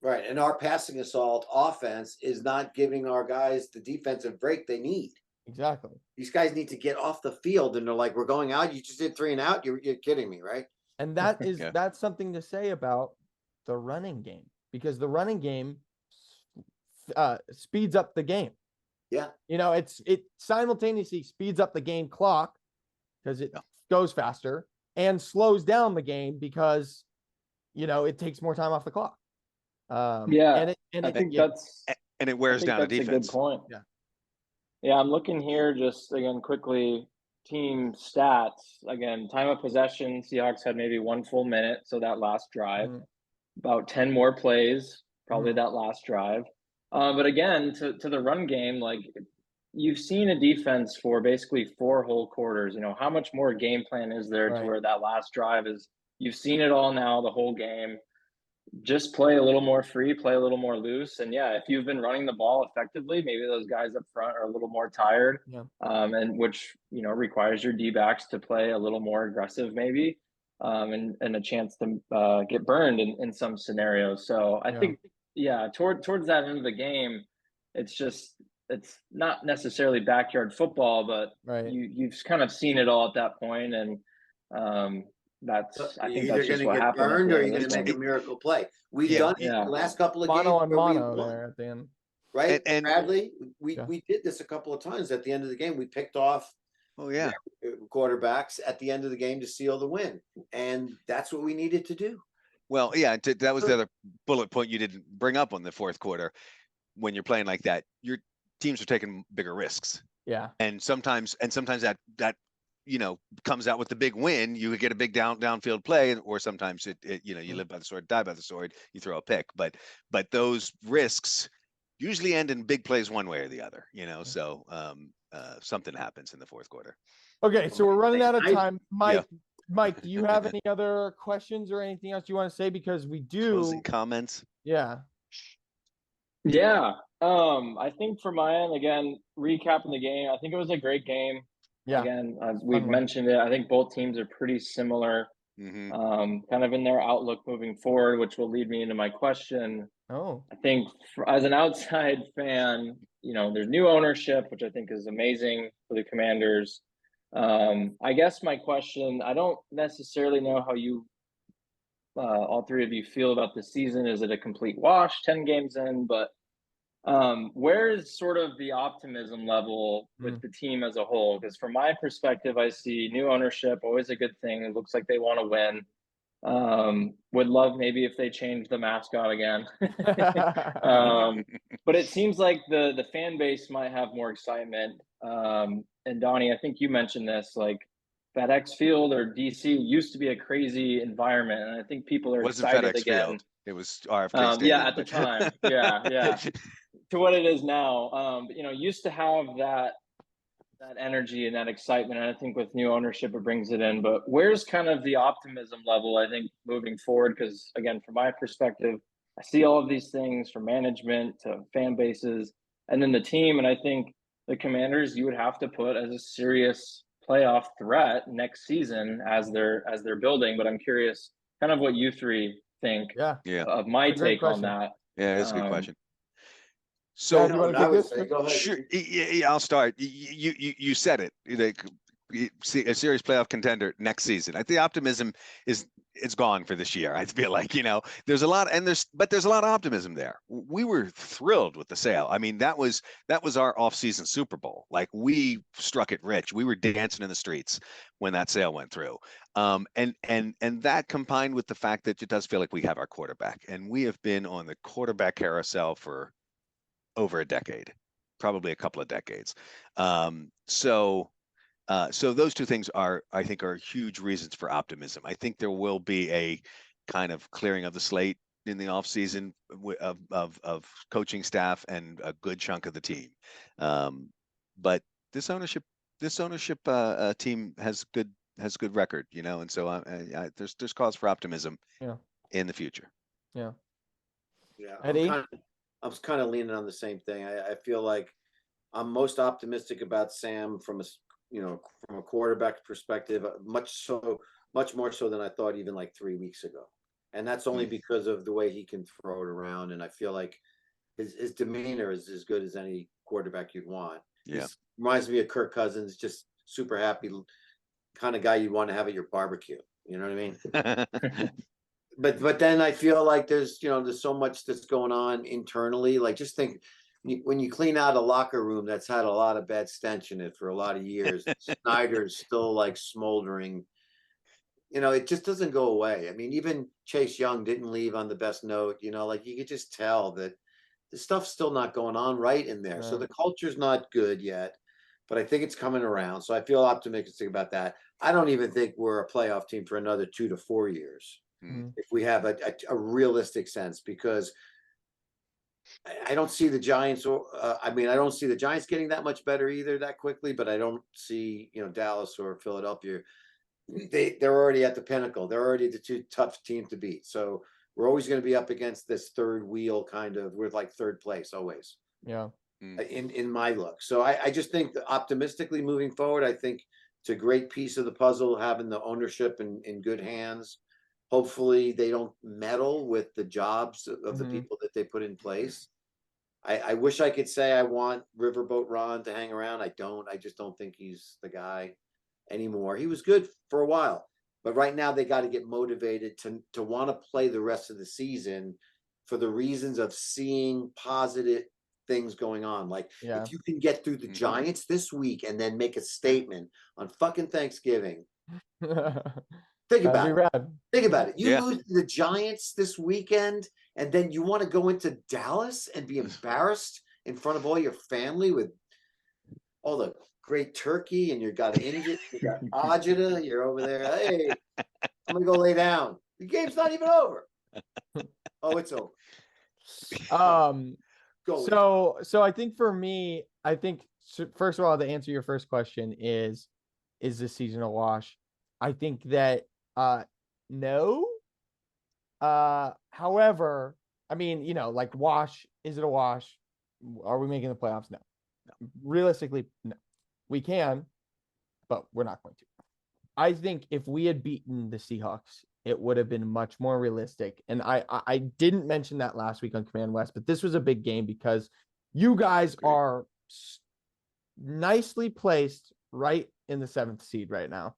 Right. And our passing assault offense is not giving our guys the defensive break they need. Exactly. These guys need to get off the field, and they're like, "We're going out. You just did 3 and out. You're kidding me, right?" And that is that's something to say about the running game, because the running game speeds up the game. Yeah. It simultaneously speeds up the game clock because it goes faster, and slows down the game because it takes more time off the clock. I think and it wears down a that's defense. a good point. Yeah, I'm looking here just again quickly, team stats. Again, time of possession, Seahawks had maybe 1 full minute, so that last drive. About 10 more plays, probably that last drive. But again, to the run game, like you've seen a defense for basically 4 whole quarters. How much more game plan is there to where that last drive is? You've seen it all now, the whole game. Just play a little more free, play a little more loose. And if you've been running the ball effectively, maybe those guys up front are a little more tired. And which, requires your D-backs to play a little more aggressive maybe, and a chance to get burned in some scenarios. So I think, towards that end of the game, it's not necessarily backyard football, but you've kind of seen it all at that point. And I think that's just what happened. Burned, or you're going to make a miracle play. We've done it the last couple of games. Mono on mono there at the end. Right, and Bradley, we did this a couple of times at the end of the game. We picked off quarterbacks at the end of the game to seal the win, and that's what we needed to do. Well, that was the other bullet point you didn't bring up on the fourth quarter. When you're playing like that, your teams are taking bigger risks. And sometimes that comes out with the big win. You get a big downfield play, or sometimes you live by the sword, die by the sword. You throw a pick, but those risks usually end in big plays one way or the other. So something happens in the fourth quarter. Okay, so we're running out of time. Mike, do you have any other questions or anything else you want to say? Because we do. Closing comments. Yeah. I think for my end, again, recapping the game, I think it was a great game. Again, as we've mentioned it, I think both teams are pretty similar, kind of in their outlook moving forward, which will lead me into my question. I think as an outside fan, there's new ownership, which I think is amazing for the Commanders. I guess my question, I don't necessarily know how you, all 3 of you, feel about the season. Is it a complete wash 10 games in? But where is sort of the optimism level with the team as a whole? Because from my perspective, I see new ownership, always a good thing. It looks like they want to win. Would love maybe if they change the mascot again. But it seems like the fan base might have more excitement. And Donnie, I think you mentioned this, like FedEx Field or DC used to be a crazy environment, and I think people are excited FedEx again. Field. It was RFK Stadium. At the time. To what it is now. Used to have that that energy and that excitement. And I think with new ownership, it brings it in. But where's kind of the optimism level, I think, moving forward? Because, again, from my perspective, I see all of these things from management to fan bases and then the team. And I think the Commanders, you would have to put as a serious playoff threat next season as they're building. But I'm curious kind of what you three think Yeah. Yeah. of my It's a great take on question. that. Yeah, it's a good Um, question. Yeah, So do you want to I take would this? say, go ahead. sure, yeah, I'll start. You said it. Like, see a serious playoff contender next season. I think the optimism it's gone for this year. I feel like, there's a lot, and there's a lot of optimism there. We were thrilled with the sale. I mean, that was our off-season Super Bowl. Like, we struck it rich. We were dancing in the streets when that sale went through. And that combined with the fact that it does feel like we have our quarterback, and we have been on the quarterback carousel for over a decade, probably a couple of decades. So those two things I think are huge reasons for optimism. I think there will be a kind of clearing of the slate in the offseason of coaching staff and a good chunk of the team. But this ownership team has good record, and so there's cause for optimism in the future. Yeah. Yeah, Eddie? I'm kind of leaning on the same thing. I feel like I'm most optimistic about Sam from a quarterback perspective, much more so than I thought even like 3 weeks ago. And that's only because of the way he can throw it around. And I feel like his demeanor is as good as any quarterback you'd want. Yeah. He reminds me of Kirk Cousins, just super happy kind of guy you'd want to have at your barbecue. You know what I mean? But then I feel like there's so much that's going on internally. Like, just think when you clean out a locker room that's had a lot of bad stench in it for a lot of years, Snyder's still like smoldering. It just doesn't go away. I mean, even Chase Young didn't leave on the best note. Like, you could just tell that the stuff's still not going on right in there. So the culture's not good yet, but I think it's coming around. So I feel optimistic about that. I don't even think we're a playoff team for another 2 to 4 years. If we have a realistic sense, because I don't see the Giants, I don't see the Giants getting that much better either that quickly, but I don't see, Dallas or Philadelphia. They're already at the pinnacle. They're already the two tough teams to beat. So we're always going to be up against this third wheel we're like third place always. Yeah. In my look. So I just think that optimistically moving forward, I think it's a great piece of the puzzle, having the ownership in good hands. Hopefully they don't meddle with the jobs of the people that they put in place. I wish I could say I want Riverboat Ron to hang around. I don't. I just don't think he's the guy anymore. He was good for a while, but right now they got to get motivated to want to play the rest of the season for the reasons of seeing positive things going on. Like, if you can get through the Giants this week and then make a statement on fucking Thanksgiving. Think about it. You lose to the Giants this weekend, and then you want to go into Dallas and be embarrassed in front of all your family with all the great turkey, and you got injured, you got agita, you're over there. Hey, I'm gonna go lay down. The game's not even over. Oh, it's over. So I think for me, first of all, to answer your first question is this season a wash? I think that no. However, I mean, like, wash, is it a wash? Are we making the playoffs? No. Realistically, no. We can, but we're not going to. I think if we had beaten the Seahawks, it would have been much more realistic. And I didn't mention that last week on Command West, but this was a big game because you guys are nicely placed right in the 7th seed right now.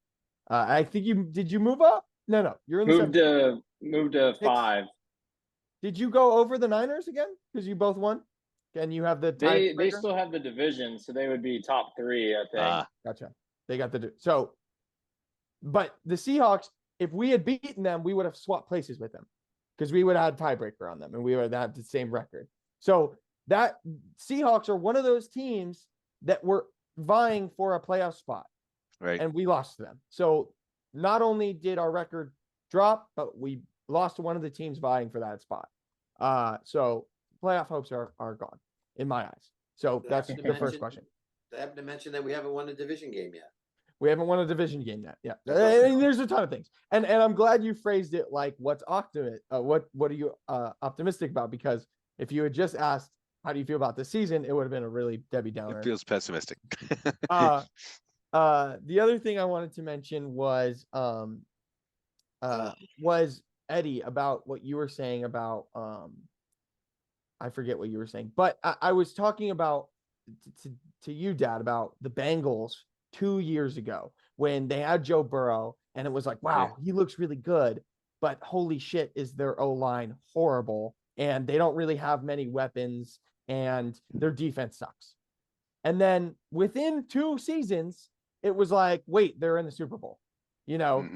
I think did you move up? No, you're in the moved to 5. Did you go over the Niners again? Because you both won, and you have the they still have the division, so they would be top 3, I think. Gotcha. They got but the Seahawks, if we had beaten them, we would have swapped places with them because we would have had tiebreaker on them, and we would have had the same record. So that Seahawks are one of those teams that were vying for a playoff spot. Right. And we lost to them. So not only did our record drop, but we lost to one of the teams vying for that spot. So playoff hopes are gone in my eyes. So that's the first question. I haven't mentioned that we haven't won a division game yet. We haven't won a division game yet. Yeah, That's also- and there's a ton of things, and I'm glad you phrased it like, "What's optimist? What are you optimistic about?" Because if you had just asked, "How do you feel about this season?" it would have been a really Debbie Downer. It feels pessimistic. The other thing I wanted to mention was Eddie, about what you were saying about I forget what you were saying, but I was talking about to you, Dad, about the Bengals 2 years ago when they had Joe Burrow, and it was like, wow, he looks really good, but holy shit, is their O-line horrible, and they don't really have many weapons, and their defense sucks. And then within 2 seasons, it was like, wait, they're in the Super Bowl. You know,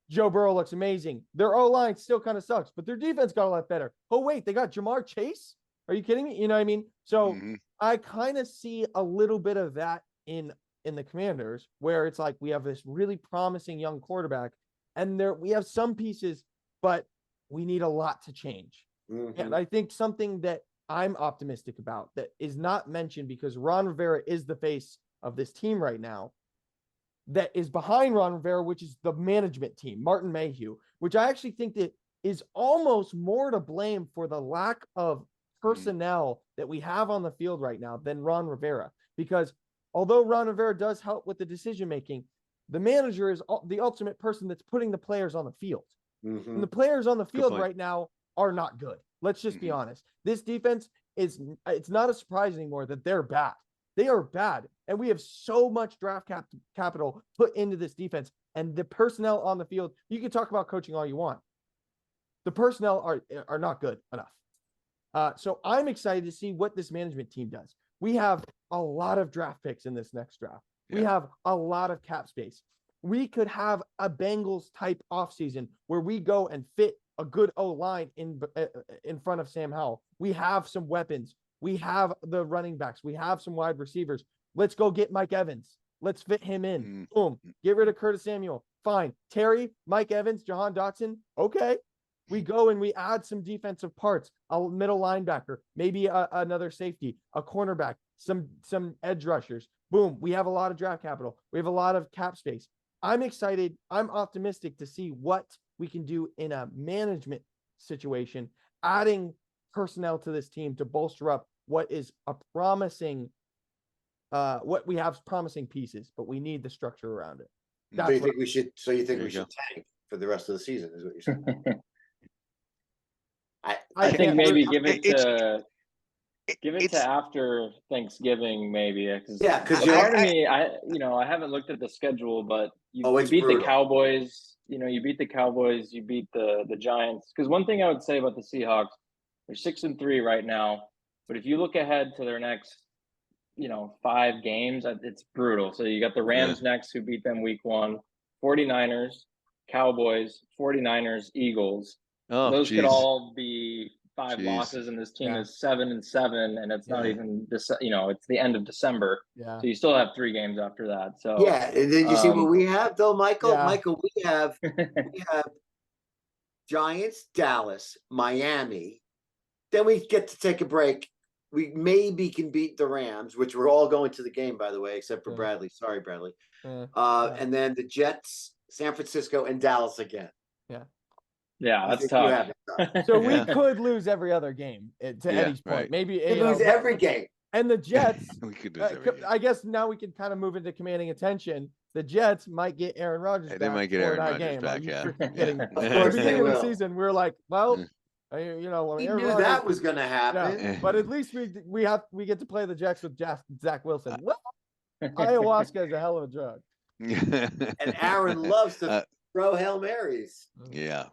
Joe Burrow looks amazing. Their O-line still kind of sucks, but their defense got a lot better. Oh, wait, they got Jamar Chase? Are you kidding me? You know what I mean? So I kind of see a little bit of that in the Commanders, where it's like we have this really promising young quarterback, and we have some pieces, but we need a lot to change. And I think something that I'm optimistic about that is not mentioned, because Ron Rivera is the face of this team right now, that is behind Ron Rivera, which is the management team, Martin Mayhew, which I actually think that is almost more to blame for the lack of personnel that we have on the field right now than Ron Rivera. Because although Ron Rivera does help with the decision-making, the manager is the ultimate person that's putting the players on the field. And the players on the field right now are not good. Let's just be honest. This defense it's not a surprise anymore that they're bad. They are bad. And we have so much draft capital put into this defense, and the personnel on the field, you can talk about coaching all you want. The personnel are not good enough. So I'm excited to see what this management team does. We have a lot of draft picks in this next draft. We have a lot of cap space. We could have a Bengals type offseason where we go and fit a good O-line in front of Sam Howell. We have some weapons. We have the running backs. We have some wide receivers. Let's go get Mike Evans. Let's fit him in. Boom. Get rid of Curtis Samuel. Fine. Terry, Mike Evans, Jahan Dotson. Okay. We go and we add some defensive parts, a middle linebacker, maybe another safety, a cornerback, some edge rushers. Boom. We have a lot of draft capital. We have a lot of cap space. I'm excited. I'm optimistic to see what we can do in a management situation, adding personnel to this team to bolster up what is a promising, what we have promising pieces, but we need the structure around it. So you think we should tank for the rest of the season, is what you're saying? I think maybe give it to after Thanksgiving, maybe. Because part of me, I haven't looked at the schedule, but you beat brutal. the Cowboys. You beat the Cowboys. You beat the Giants. Because one thing I would say about the Seahawks, they're 6-3 right now. But if you look ahead to their next, 5 games, it's brutal. So you got the Rams next, who beat them week 1, 49ers, Cowboys, 49ers, Eagles. Oh, those could all be 5 losses, and this team is 7-7, and it's not even this. It's the end of December. So you still have 3 games after that. So and then you see what we have, though, Michael. Yeah. Michael, we have Giants, Dallas, Miami. Then we get to take a break. We maybe can beat the Rams, which we're all going to the game, by the way, except for Bradley. Sorry, Bradley. And then the Jets, San Francisco, and Dallas again. Yeah, that's tough. So we could lose every other game, to Eddie's point. Maybe lose every game. And the Jets, we could lose every game. I guess now we can kind of move into commanding attention. The Jets might get Aaron Rodgers back. They might get Aaron Rodgers game. back, Kidding? At the beginning of the season, we were like, well, we Aaron knew Rodgers, that was going to happen. Yeah, but at least we get to play the Jets with Zach Wilson. Well, ayahuasca is a hell of a drug. And Aaron loves to throw Hail Marys. Yeah.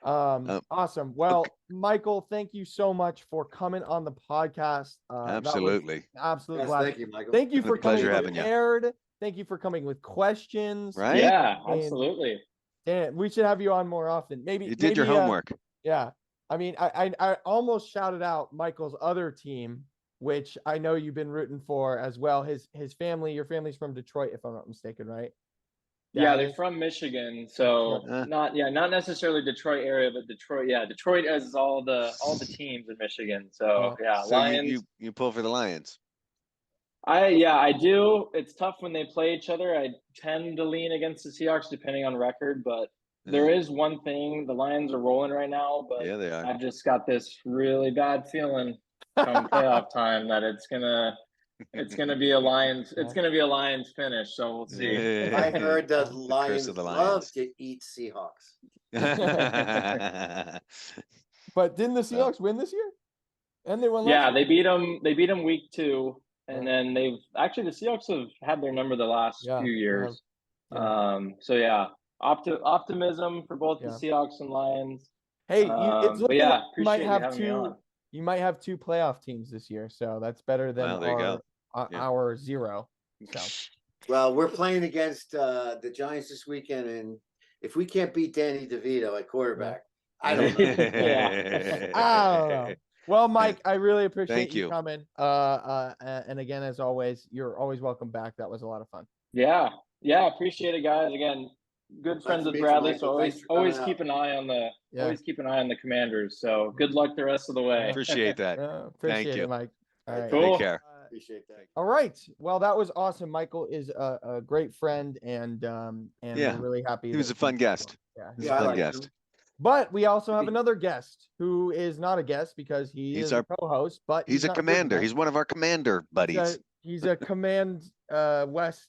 Awesome. Well, Michael, thank you so much for coming on the podcast. Absolutely. Absolutely. Yes, thank you, Michael. Thank you for coming prepared. Thank you for coming with questions. Right? Yeah, absolutely. And we should have you on more often. Maybe you did your homework. Yeah. I mean, I almost shouted out Michael's other team, which I know you've been rooting for as well. His family, your family's from Detroit, if I'm not mistaken, right? Yeah, they're from Michigan, so not necessarily Detroit area, but Detroit. Yeah, Detroit has all the teams in Michigan. So So Lions. you pull for the Lions. I do. It's tough when they play each other. I tend to lean against the Seahawks depending on record, but there is one thing. The Lions are rolling right now, but Yeah, they are. I've just got this really bad feeling come playoff time that it's gonna be a Lions. It's gonna be a Lions finish. So we'll see. I heard the curse Lions of the love Lions. to eat Seahawks. But didn't the Well. Seahawks win this year? And they won last Yeah, year? they beat them. They beat them week 2, and Yeah. then they've actually the Seahawks have had their number the last Yeah, few they years. Yeah. So yeah, optimism for both the Yeah. Seahawks and Lions. Hey, it's But looking yeah, like you might appreciate you have having me on. you might have 2 playoff teams this year, so that's better than Well, there you go. Yeah. our 0. So Well, we're playing against the Giants this weekend, and if we can't beat Danny DeVito at quarterback, I don't know. I don't know. Well, Mike, I really appreciate Thank you you. coming. And again, as always, you're always welcome back. That was a lot of fun. Yeah, appreciate it, guys. Again, good friends to with meet you, Bradley, Michael. so Thanks for coming keep out. an eye on the Yeah. always keep an eye on the Commanders. So good luck the rest of the way. Appreciate that. Appreciate you. it, Mike. All right. Cool. Take care. Appreciate that. All right. Well, that was awesome. Michael is a great friend, and Yeah. we're really happy. He was that a fun he- guest. Yeah. He's Yeah, a I fun like guest. him. But we also have another guest who is not a guest because He's is our- a co-host, but He's a not here commander. tonight. He's one of our commander buddies. He's a command west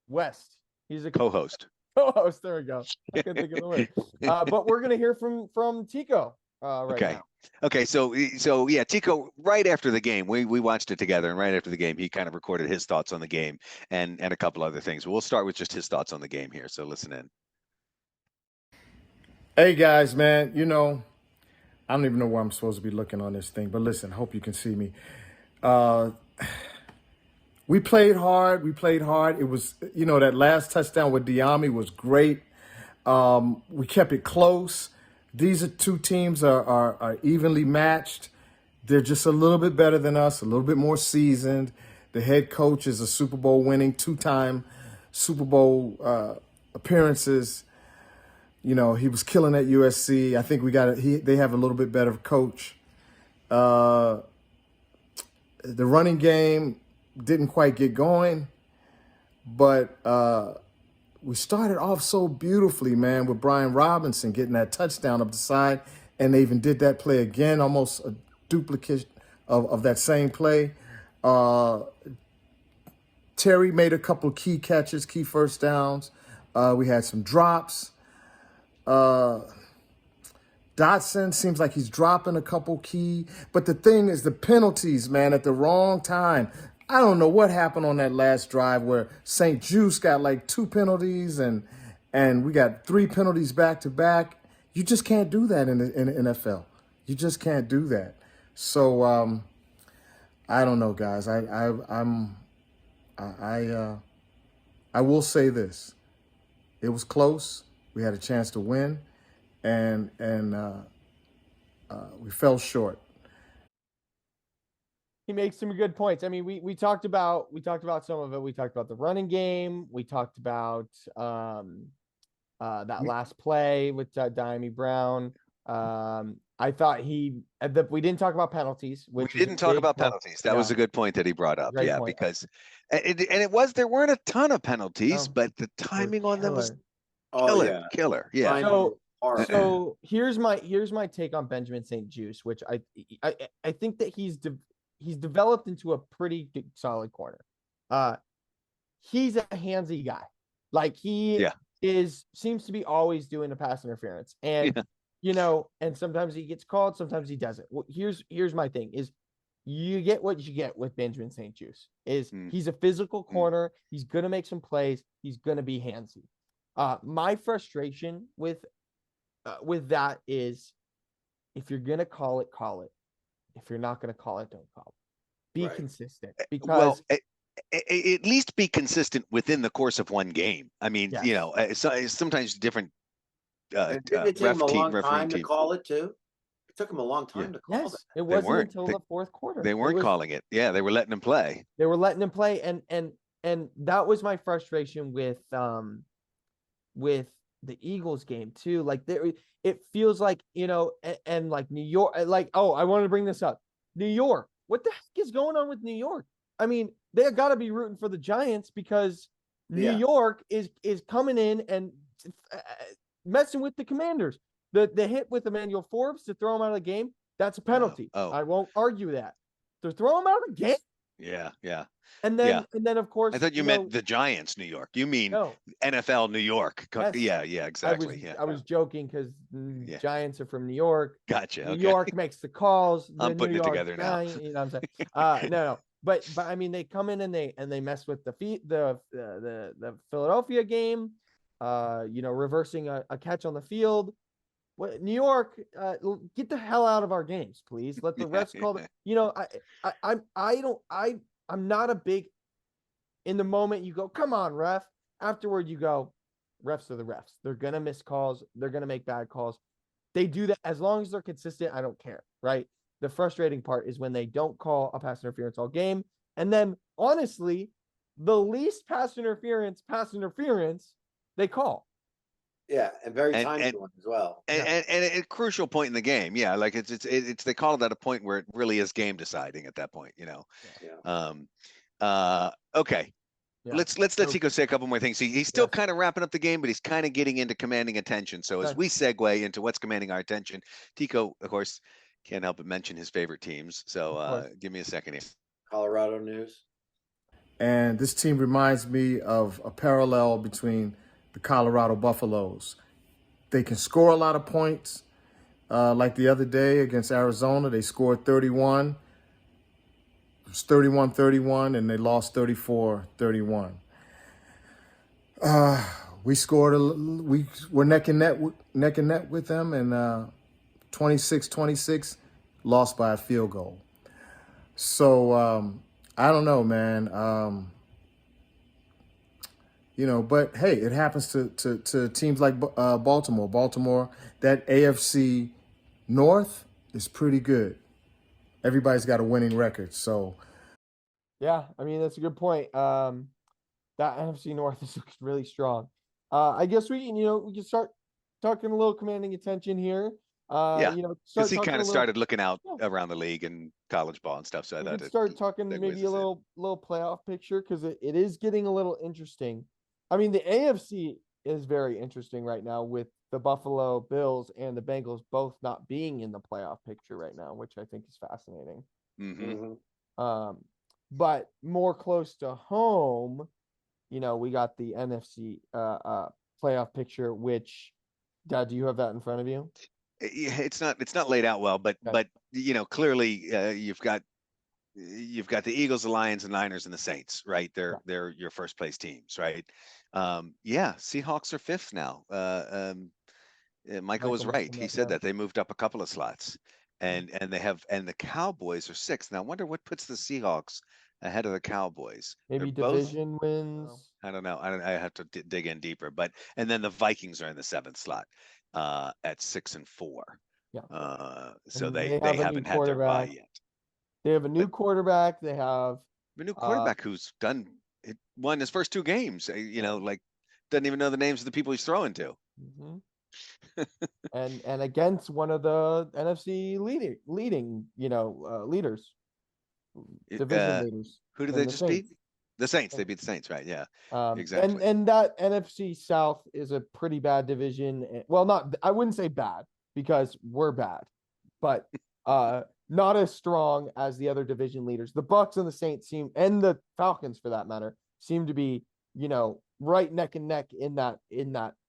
west. He's a Co-host. co-host. There we go. I couldn't think of the word. But we're gonna hear from Tico right Okay. now. Okay, so yeah, Tico, right after the game, we watched it together, and right after the game, he kind of recorded his thoughts on the game and a couple other things. We'll start with just his thoughts on the game here. So listen in. Hey guys, man, I don't even know where I'm supposed to be looking on this thing, but listen, hope you can see me. We played hard. It was, that last touchdown with Diami was great. We kept it close. These are 2 teams are evenly matched. They're just a little bit better than us, a little bit more seasoned. The head coach is a Super Bowl winning 2-time Super Bowl appearances. He was killing at USC. I think they have a little bit better coach. The running game didn't quite get going, but we started off so beautifully, man, with Brian Robinson getting that touchdown up the side, and they even did that play again, almost a duplicate of that same play. Terry made a couple of key catches, key first downs. We had some drops. Dotson seems like he's dropping a couple key, but the thing is the penalties, man, at the wrong time. I don't know what happened on that last drive where St. Juice got like 2 penalties and we got 3 penalties back to back. You just can't do that in the NFL. You just can't do that. So I don't know, guys. I will say this: it was close. We had a chance to win, and we fell short. He makes some good points. I mean, we talked about some of it. We talked about the running game. We talked about that last play with Diami Brown. I thought we didn't talk about penalties. We Which didn't talk about penalties. That was a good point that he brought up. Great Yeah, point. because there weren't a ton of penalties, No. but the timing on them was Oh, yeah. killer. Yeah. So- Horrible. So here's my take on Benjamin St. Juice, which I think that he's developed into a pretty good, solid corner. He's a handsy guy. Like he seems to be always doing the pass interference, and and sometimes he gets called, sometimes he doesn't. Well, here's my thing: is you get what you get with Benjamin St. Juice. He's a physical corner. He's gonna make some plays. He's gonna be handsy. My frustration with that is, if you're gonna call it, call it. If you're not gonna call it, don't call it. Be consistent, because at least be consistent within the course of one game. I mean, sometimes different Didn't it take him a long time to team. call it too? It took him a long time to call yes, it. it wasn't weren't. until the fourth quarter. They weren't calling it. Yeah, they were letting him play. They were letting him play, and that was my frustration with the Eagles game too. Like it feels like, and like New York, like, oh, I wanted to bring this up. New York, what the heck is going on with New York? I mean, they got to be rooting for the Giants because New Yeah. York is coming in and messing with the Commanders. The hit with Emmanuel Forbes to throw him out of the game, that's a penalty. Oh. I won't argue that. To throw him out of the game, Yeah. and Yeah. then of course I thought you meant the Giants, New York. You mean no. NFL New York. Yes. Yeah, exactly. I was joking because Yeah. Giants are from New York. Gotcha. New Okay. York makes the calls. The I'm putting New it York together now. You know what I'm saying? No. But I mean, they come in and they mess with the Philadelphia game. Reversing a catch on the field. What New York? Get the hell out of our games, please. Let the refs call it. You know, I'm not a big. In the moment, you go, come on, ref. Afterward, you go, refs are the refs. They're gonna miss calls. They're gonna make bad calls. They do that as long as they're consistent. I don't care, right? The frustrating part is when they don't call a pass interference all game, and then honestly, the least pass interference they call. Yeah, and very And- timely and- one as well. And a crucial point in the game. Yeah, like it's they call it at a point where it really is game deciding at that point. You know. Yeah. Okay. Yeah. Let's let So- Tico say a couple more things. He's still Yes. kind of wrapping up the game, but he's kind of getting into commanding attention. So as Okay. we segue into what's commanding our attention, Tico, of course, can't help but mention his favorite teams. So course. give me a second here. Colorado news. And this team reminds me of a parallel between the Colorado Buffaloes. They can score a lot of points. Like the other day against Arizona, they scored 31. It was 31-31, and they lost 34-31. We scored. We were neck and net with them, and 26-26, lost by a field goal. So I don't know, man. But hey, it happens to teams like Baltimore. Baltimore, that AFC North is pretty good. Everybody's got a winning record. So Yeah, I mean that's a good point. That NFC North is really strong. I guess we can start talking a little commanding attention here. Yeah, Start Because he talking kind a of little- started looking out Yeah. around the league and college ball and stuff. So I we thought can it start talking segues maybe us a in. little playoff picture because it is getting a little interesting. I mean, the AFC is very interesting right now with the Buffalo Bills and the Bengals both not being in the playoff picture right now, which I think is fascinating. Mhm. But more close to home, we got the NFC playoff picture, which Dad, do you have that in front of you? Yeah, it's not laid out well, but Okay. clearly you've got the Eagles, the Lions, the Niners, and the Saints, right? They're your first place teams, right? Seahawks are fifth now. Michael was right. mentioned He that, said yeah. that they moved up a couple of slots, and the Cowboys are sixth. Now, I wonder what puts the Seahawks ahead of the Cowboys. Maybe They're both- division wins. I don't know. I have to dig in deeper. And then the Vikings are in the seventh slot at 6-4. Yeah. So And they they have a new haven't had their bye quarterback. yet. They have a new quarterback. They have A new quarterback who's won his first two games. Like doesn't even know the names of the people he's throwing to. mhm. and against one of the NFC leading leaders, It, division leaders. Who did and they the just beat? Saints. The Saints. They beat the Saints, right? Yeah. And Exactly. that NFC South is a pretty bad division. Well, I wouldn't say bad because we're bad, but not as strong as the other division leaders. The Bucks and the Saints and the Falcons for that matter, seem to be, right neck and neck in that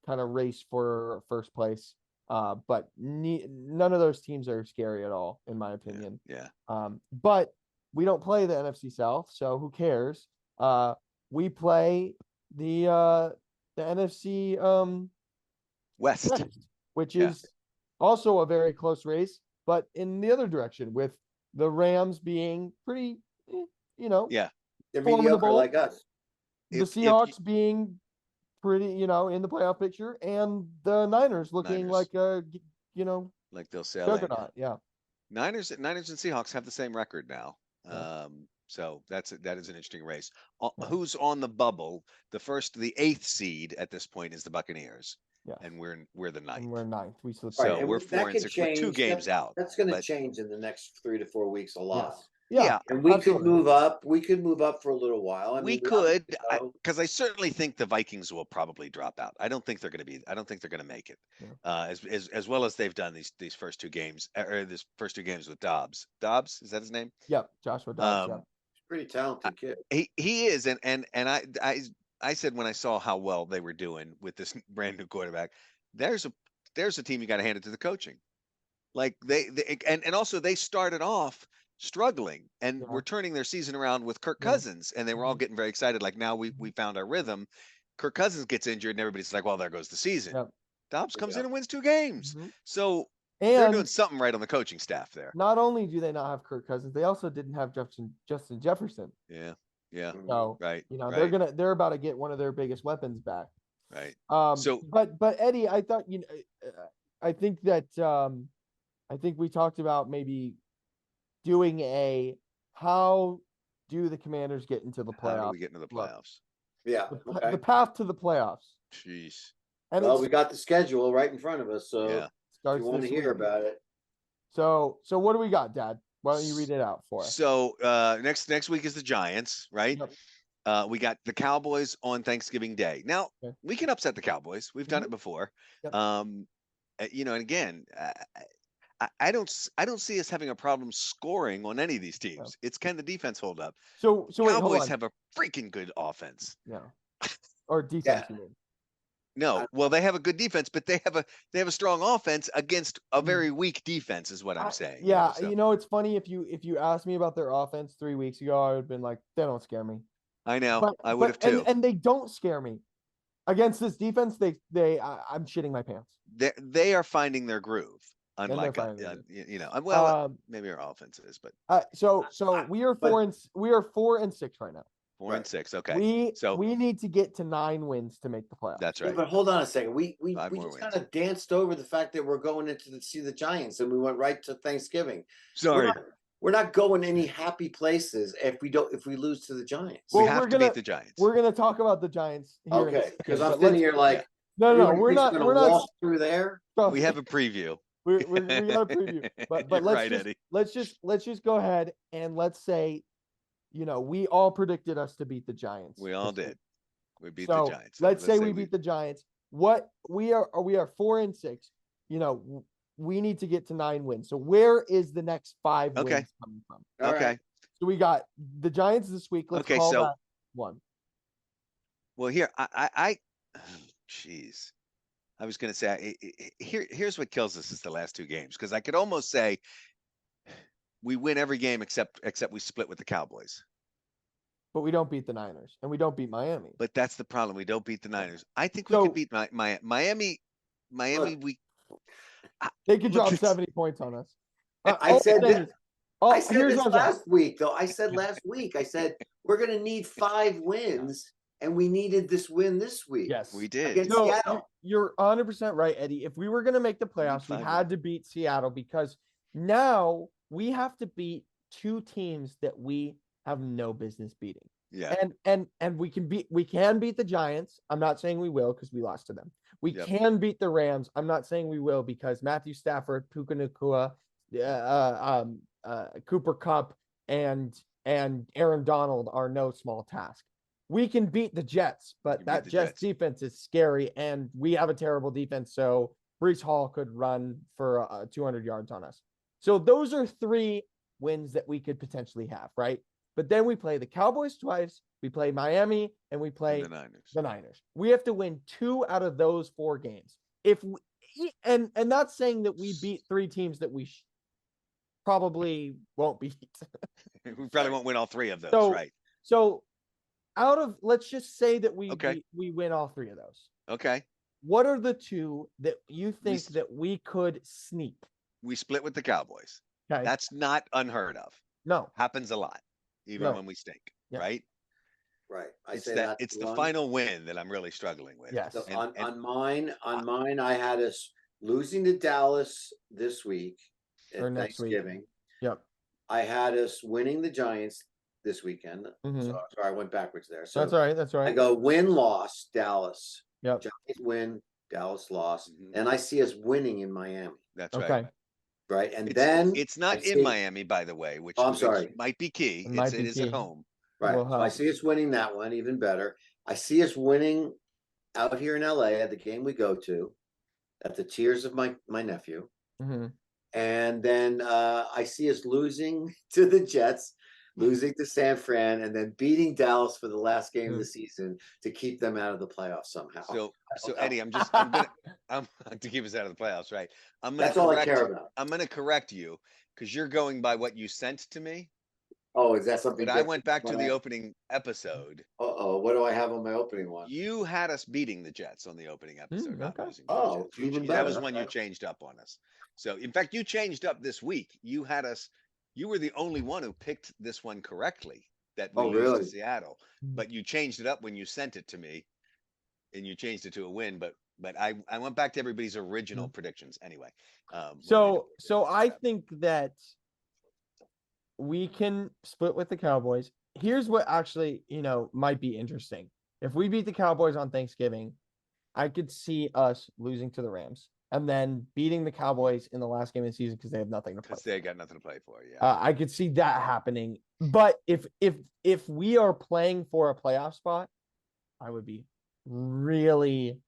kind of race for first place. But none of those teams are scary at all, in my opinion. Yeah. But we don't play the NFC South, so who cares? We play the NFC West. West, which Yeah. is also a very close race, but in the other direction, with the Rams being pretty, Yeah. They're mediocre Formidable. like us. the If Seahawks being pretty, in the playoff picture, and the Niners looking Niners. like a, Like they'll sail in. juggernaut. Yeah. Niners and Seahawks have the same record now. Yeah. So that is an interesting race. Yeah. Who's on the bubble? The eighth seed at this point is the Buccaneers. Yeah. And we're the ninth. And we're ninth. We slipped. So Right, and we're that 4 and could 6. We're 2 change. games out. That's going to but- change in the next 3 to 4 weeks a lot. Yes. Yeah, And we could absolutely. move up. We could move up for a little while. I we mean, could, know. because I certainly think the Vikings will probably drop out. I don't think they're going to be. I don't think they're going to make it. Yeah. As well as they've done these first two games, or this first two games with Dobbs. Dobbs, is that his name? Yep, Joshua Dobbs. Yep. Pretty talented kid. He is, and I said when I saw how well they were doing with this brand new quarterback, there's a team you got to hand it to the coaching. Like they and also they started off struggling and Yeah. were turning their season around with Kirk Yeah. Cousins, and they were all getting very excited. Like now we found our rhythm. Kirk Cousins gets injured, and everybody's like, well, there goes the season. Yep. Dobbs comes in and wins 2 games. Mhm. So they're doing And something right on the coaching staff there. not only do they not have Kirk Cousins, they also didn't have Justin Jefferson. Yeah. Yeah. So Right. they're about to get one of their biggest weapons back. Right. So but Eddie, I thought I think that I think we talked about maybe doing how do the Commanders get into the playoffs? How do we get into the playoffs? Yeah. The path to the playoffs. Jeez. And well, we got the schedule right in front of us, so Yeah. if you want to hear about it. So what do we got, Dad? Why don't you read it out for us? So next week is the Giants, right? Yep. We got the Cowboys on Thanksgiving Day. Now Okay. we can upset the Cowboys. We've done it before. Yep. And again, I don't see us having a problem scoring on any of these teams. Yep. It's can the defense hold up? So wait, hold Cowboys on. have a freaking good offense. Yeah. Or defense, you mean. No, well, they have a good defense, but they have a strong offense against a very weak defense, is what I'm saying. Yeah, so. it's funny if you asked me about their offense 3 weeks ago, I would have been like, they don't scare me. I know, I would have too. And they don't scare me against this defense. I'm shitting my pants. They are finding their groove, unlike maybe our offense is, but so we are 4 and 6 right now. 4 and 6. Okay, we need to get to 9 wins to make the playoffs. That's right. Yeah, but hold on a second. We Five more just wins. kind of danced over the fact that we're going into see the Giants, and we went right to Thanksgiving. Sorry, we're not going any happy places if we lose to the Giants. We have to beat the Giants. We're gonna talk about the Giants here. Okay, because I'm sitting here like, no, we're not walk through there. We have a preview. we got a preview, but let's just go ahead and let's say, we all predicted us to beat the Giants. We all did. We beat the Giants. Let's say we beat the Giants. What we are 4 and 6. We need to get to 9 wins. So where is the next 5 wins coming from? Okay. Right. So we got the Giants this week. Let's call that one. Well, here jeez. I was going to say here's what kills us is the last 2 games, because I could almost say we win every game except we split with the Cowboys. But we don't beat the Niners, and we don't beat Miami. But that's the problem. We don't beat the Niners. I think we could beat Miami. They could drop 70 points on us. I said this last week, though. I said we're going to need 5 wins, and we needed this win this week. Yes, we did. Against Seattle. You're 100% right, Eddie. If we were going to make the playoffs, we had to beat Seattle, because now we have to beat 2 teams that we have no business beating. Yeah. And we can beat the Giants. I'm not saying we will, because we lost to them. We can beat the Rams. I'm not saying we will, because Matthew Stafford, Puka Nacua, Cooper Kupp, and Aaron Donald are no small task. We can beat the Jets, but that Jets defense is scary, and we have a terrible defense. So Breece Hall could run for 200 yards on us. So those are 3 wins that we could potentially have, right? But then we play the Cowboys twice, we play Miami, and we play the Niners. We have to win 2 out of those 4 games. And that's saying that we beat 3 teams that we probably won't beat. We probably won't win all 3 of those, right? So let's just say that we win all 3 of those. Okay. What are the 2 that you think that we could sneak? We split with the Cowboys. Okay. That's not unheard of. No. Happens a lot, even when we stink, right? Right. It's the final win that I'm really struggling with. Yes. So on mine, I had us losing to Dallas this week or at next Thanksgiving. Week. Yep. I had us winning the Giants this weekend. Mm-hmm. So sorry, I went backwards there. So that's all right. That's all right. I go win-loss, Dallas. Yep. Giants win, Dallas loss. And I see us winning in Miami. That's right. Okay. right? And It's then it's I not in see- Miami, by the way, which, Oh, I'm which sorry. might be key. It might It be is at key. home. Right. Will So I help. see us winning that one even better. I see us winning out here in LA at the game we go to, at the tears of my nephew. Mhm. And then I see us losing to the Jets, losing to San Fran, and then beating Dallas for the last game of the season to keep them out of the playoffs somehow. So Eddie, I'm to keep us out of the playoffs, right? That's all I care about. I'm gonna correct you because you're going by what you sent to me. Oh, is that something But I different? went back to the opening episode. Uh-oh, what do I have on my opening one? You had us beating the Jets on the opening episode, not okay. losing to the Oh, Jets. even That was better. when you changed up on us. So, in fact, you changed up this week. You had us. You were the only one who picked this one correctly. That we Oh, lose really? to Seattle, but you changed it up when you sent it to me, and you changed it to a win. But I went back to everybody's original predictions anyway. So I think that we can split with the Cowboys. Here's what actually, might be interesting. If we beat the Cowboys on Thanksgiving, I could see us losing to the Rams and then beating the Cowboys in the last game of the season because they have nothing to play. Because they got nothing to play for. Yeah. I could see that happening. But if we are playing for a playoff spot, I would be really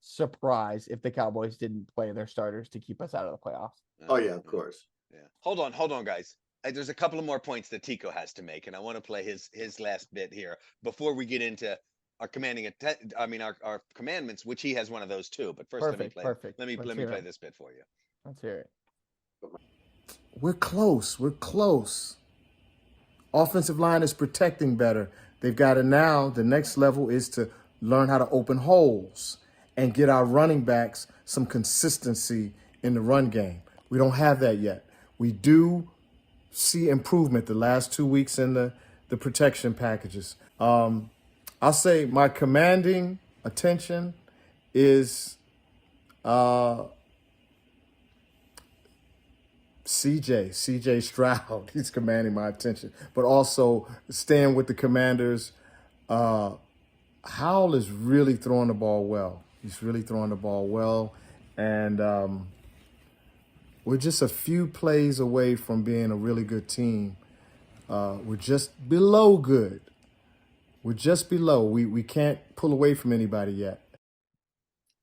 surprised if the Cowboys didn't play their starters to keep us out of the playoffs. Oh yeah, of course. Yeah. Hold on, guys. There's a couple of more points that Tico has to make, and I want to play his last bit here before we get into our our commandments, which he has one of those too. But first, let me play this bit for you. Let's hear it. We're close. We're close. Offensive line is protecting better. They've got to now, the next level is to learn how to open holes and get our running backs some consistency in the run game. We don't have that yet. We do see improvement the last 2 weeks in the protection packages. I'll say my commanding attention is CJ Stroud. He's commanding my attention, but also staying with the Commanders. Howell is really throwing the ball well. He's really throwing the ball well, and we're just a few plays away from being a really good team. We're just below good. We're just below. We can't pull away from anybody yet.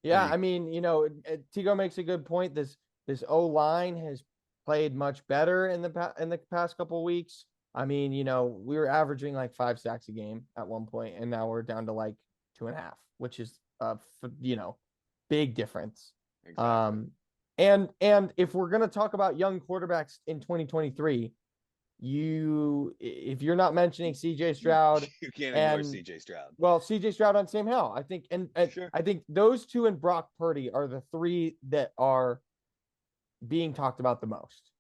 Yeah, I mean, Tigo makes a good point. This O line has played much better in the past couple of weeks. I mean, we were averaging like 5 sacks a game at one point, and now we're down to like 2.5, which is big difference. Exactly. And if we're gonna talk about young quarterbacks in 2023, if you're not mentioning CJ Stroud, You can't ignore CJ Stroud. well, CJ Stroud and Sam Howell, I think, and Sure. I think those two and Brock Purdy are the three that are being talked about the most.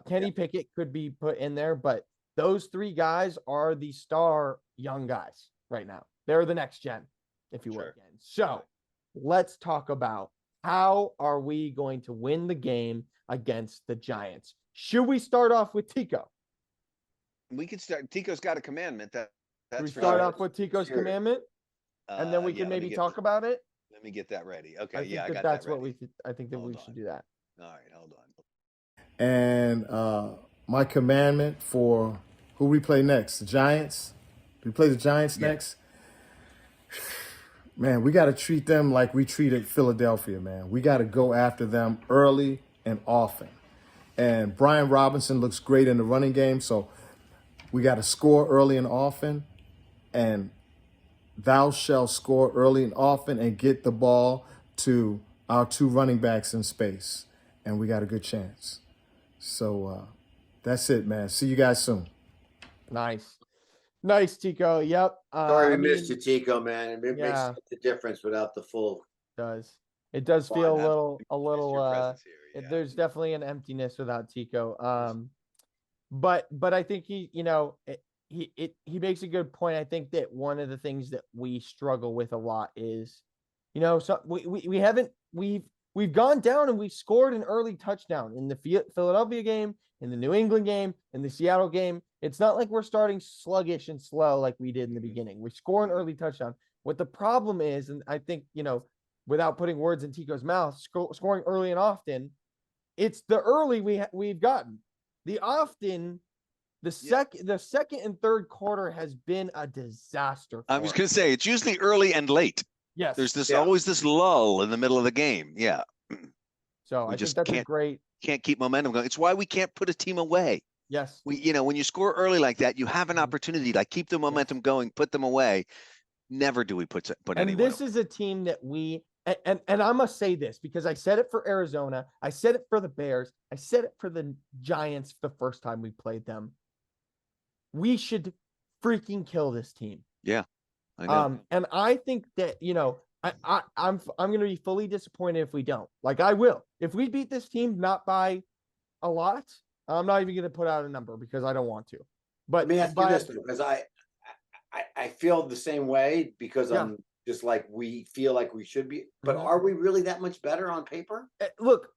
Kenny Pickett could be put in there, but those three guys are the star young guys right now. They're the next gen, if you will. Sure. Again. So let's talk about how are we going to win the game against the Giants? Should we start off with Tico? We could start. Tico's got a commandment. That's Should we for start sure. off with Tico's Sure. commandment, and then we Yeah, can let me maybe get- talk about it? Let me get that ready. Okay, I think yeah, I got that's that what ready. I think that we Hold should on. do that. All right, hold on. And my commandment for who we play next, the Giants. We play the Giants next. Man, we got to treat them like we treated Philadelphia, man. We got to go after them early and often. And Brian Robinson looks great in the running game, so we got to score early and often. And thou shalt score early and often and get the ball to our 2 running backs in space. And we got a good chance. So that's it, man. See you guys soon. Nice, Tico. Yep. Sorry we missed you, Tico, man. It makes yeah. the difference without the full. It does feel Fine, a little Your presence here, yeah. there's definitely an emptiness without Tico. But I think he makes a good point. I think that one of the things that we struggle with a lot is, so we've gone down and we've scored an early touchdown in the Philadelphia game, in the New England game, in the Seattle game. It's not like we're starting sluggish and slow like we did in the beginning. We score an early touchdown. What the problem is, and I think, without putting words in Tico's mouth, scoring early and often, it's the early we've gotten. The often the second and third quarter has been a disaster. I was going to say it's usually early and late. Yes. There's this always this lull in the middle of the game. Yeah. So I think that's can't keep momentum going. It's why we can't put a team away. Yes. When you score early like that, you have an opportunity to keep the momentum going, put them away. Never do we put anyone. And this is a team that and I must say this because I said it for Arizona, I said it for the Bears, I said it for the Giants the first time we played them. We should freaking kill this team. Yeah, I know. And I think that I'm going to be fully disappointed if we don't. Like I will. If we beat this team not by a lot, I'm not even going to put out a number because I don't want to. But let me ask you this, because I feel the same way because I'm just like we feel like we should be. But are we really that much better on paper? Look,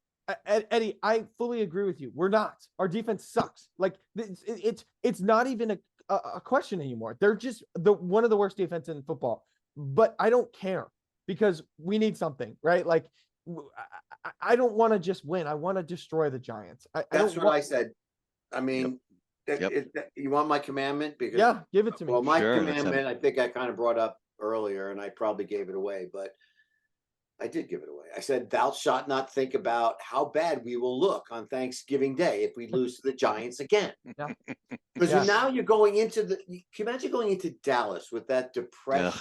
Eddie, I fully agree with you. We're not. Our defense sucks. Like it's not even a question anymore. They're just one of the worst defense in football. But I don't care because we need something, right? Like I don't want to just win. I want to destroy the Giants. That's what I said. I mean, you want my commandment? Because give it to me. Well, my commandment, I think I kind of brought up earlier, and I probably gave it away, but I did give it away. I said, "Thou shalt not think about how bad we will look on Thanksgiving Day if we lose to the Giants again." Because now you're going into can you imagine going into Dallas with that depression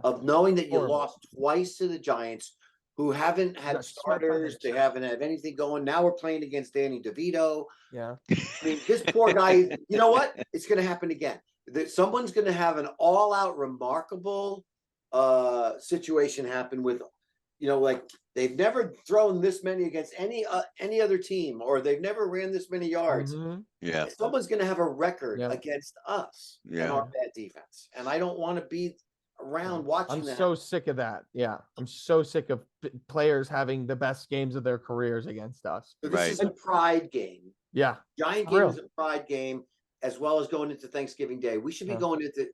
of knowing that you lost twice to the Giants, who haven't had starters, they haven't had anything going. Now we're playing against Danny DeVito. Yeah. I mean, this poor guy, you know what? It's going to happen again. Someone's going to have an all-out remarkable situation happen with, like they've never thrown this many against any other team, or they've never ran this many yards. Yeah. Someone's going to have a record against us and our bad defense. And I don't want to be around watching that. I'm so sick of that. Yeah. I'm so sick of players having the best games of their careers against us. So this is a pride game. Yeah. Giant game is a pride game, as well as going into Thanksgiving Day. We should be going into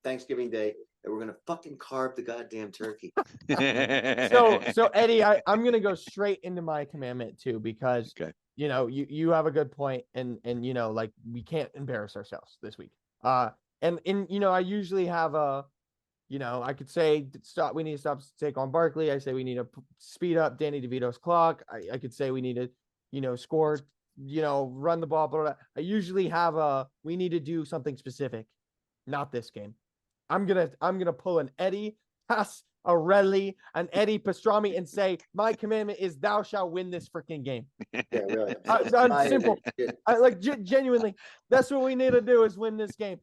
Thanksgiving Day and we're going to fucking carve the goddamn turkey. So Eddie, I'm going to go straight into my commandment too, because you have a good point, and like we can't embarrass ourselves this week. And I usually have I could say we need to stop Saquon Barkley. I say we need to speed up Danny DeVito's clock. I could say we need to score, run the ball, blah, blah. I usually have we need to do something specific. Not this game. I'm gonna pull an Eddie Pasarelli, an Eddie Pastrami, and say my commandment is thou shalt win this freaking game. Yeah, really. I'm simple. Genuinely, that's what we need to do is win this game.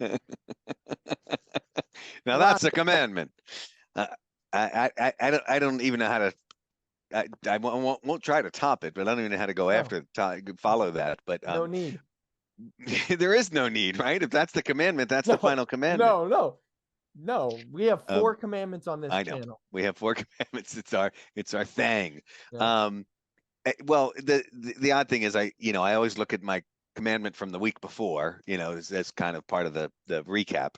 Now that's a commandment. I don't even know how to. I won't try to top it, but I don't even know how to go after follow that. But no need. There is no need, right? If that's the commandment, that's the final commandment. No. We have 4 commandments on this channel. We have 4 commandments. It's our thing. Yeah. Well, the odd thing is I always look at my commandment from the week before, as kind of part of the recap.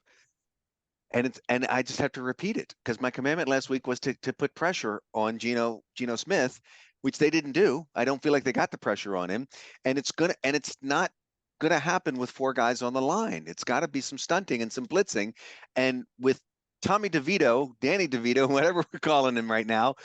And I just have to repeat it because my commandment last week was to put pressure on Geno Smith, which they didn't do. I don't feel like they got the pressure on him, and it's not gonna happen with 4 guys on the line. It's got to be some stunting and some blitzing, and with Tommy DeVito, Danny DeVito, whatever we're calling him right now,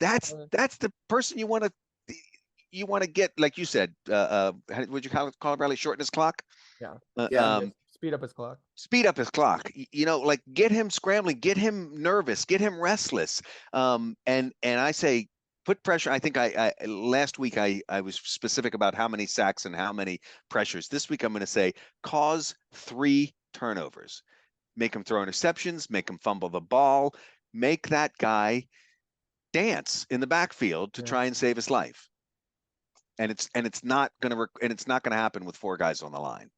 that's the person you want to get, like you said. Would you call it, Bradley? Shorten his clock. Yeah. Speed up his clock. Speed up his clock. Like get him scrambling, get him nervous, get him restless. And I say put pressure. I think I last week I was specific about how many sacks and how many pressures. This week I'm going to say cause 3 turnovers. Make him throw interceptions, make him fumble the ball, make that guy dance in the backfield to try and save his life. And it's not going to happen with 4 guys on the line.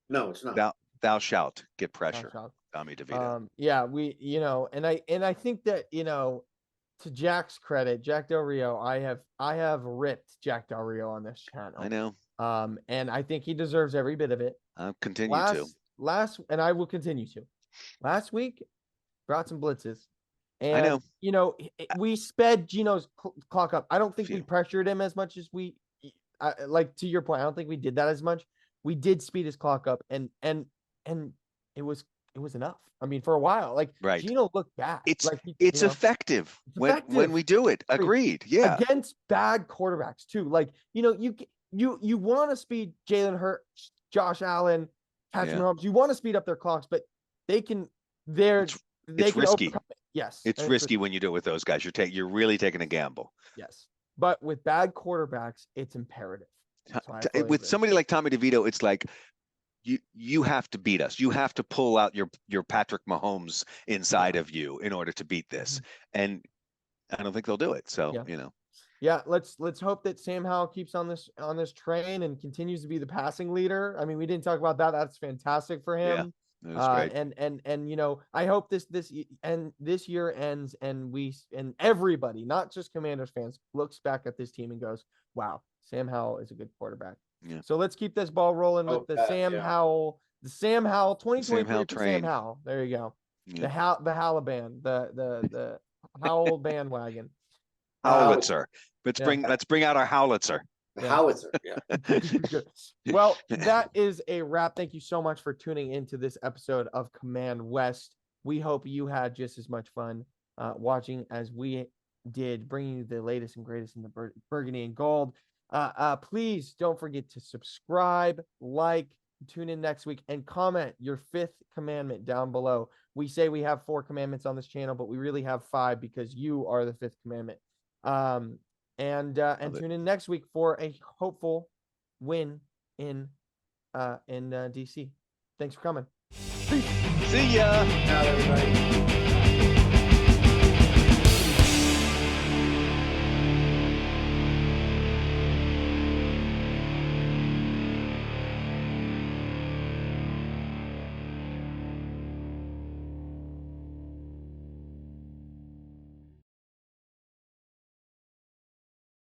No, it's not. Thou shalt get pressure, Tommy DeVito. And I think that to Jack's credit, Jack Del Rio, I have ripped Jack Del Rio on this channel. I know. And I think he deserves every bit of it. I'll continue to. And I will continue to. Last week, brought some blitzes. I know. We sped Gino's clock up. I don't think we Phew. pressured him as much as like to your point. I don't think we did that as much. We did speed his clock up, and it was enough. I mean, for a while, like Right. Gino looked bad. It's like effective when we do it. Agreed. Yeah. Against bad quarterbacks too. Like you want to speed Jalen Hurts, Josh Allen, Patrick Mahomes. You want to speed up their clocks, but they can. It's risky. Overcome it. Yes, it's risky when you do it with those guys. You're really taking a gamble. Yes, but with bad quarterbacks, it's imperative. With somebody like Tommy DeVito, it's like you have to beat us. You have to pull out your Patrick Mahomes inside of you in order to beat this. And I don't think they'll do it. So, Yeah, let's hope that Sam Howell keeps on this train and continues to be the passing leader. I mean, we didn't talk about that. That's fantastic for him. Yeah, that was great. And I hope this year ends and everybody, not just Commanders fans, looks back at this team and goes, "Wow, Sam Howell is a good quarterback." Yeah. So let's keep this ball rolling with the Sam Howell 2023 for Sam Howell. There you go. Yeah. The Howell-band, the Howell bandwagon. Howitzer. Let's bring out our Howitzer. Howitzer. Yeah. Well, that is a wrap. Thank you so much for tuning into this episode of Command West. We hope you had just as much fun watching as we did, bringing you the latest and greatest in the burgundy and gold. Please don't forget to subscribe, like, tune in next week, and comment your 5th commandment down below. We say we have 4 commandments on this channel, but we really have 5 because you are the 5th commandment. And tune in next week for a hopeful win in DC. Thanks for coming. See ya. Ciao, everybody.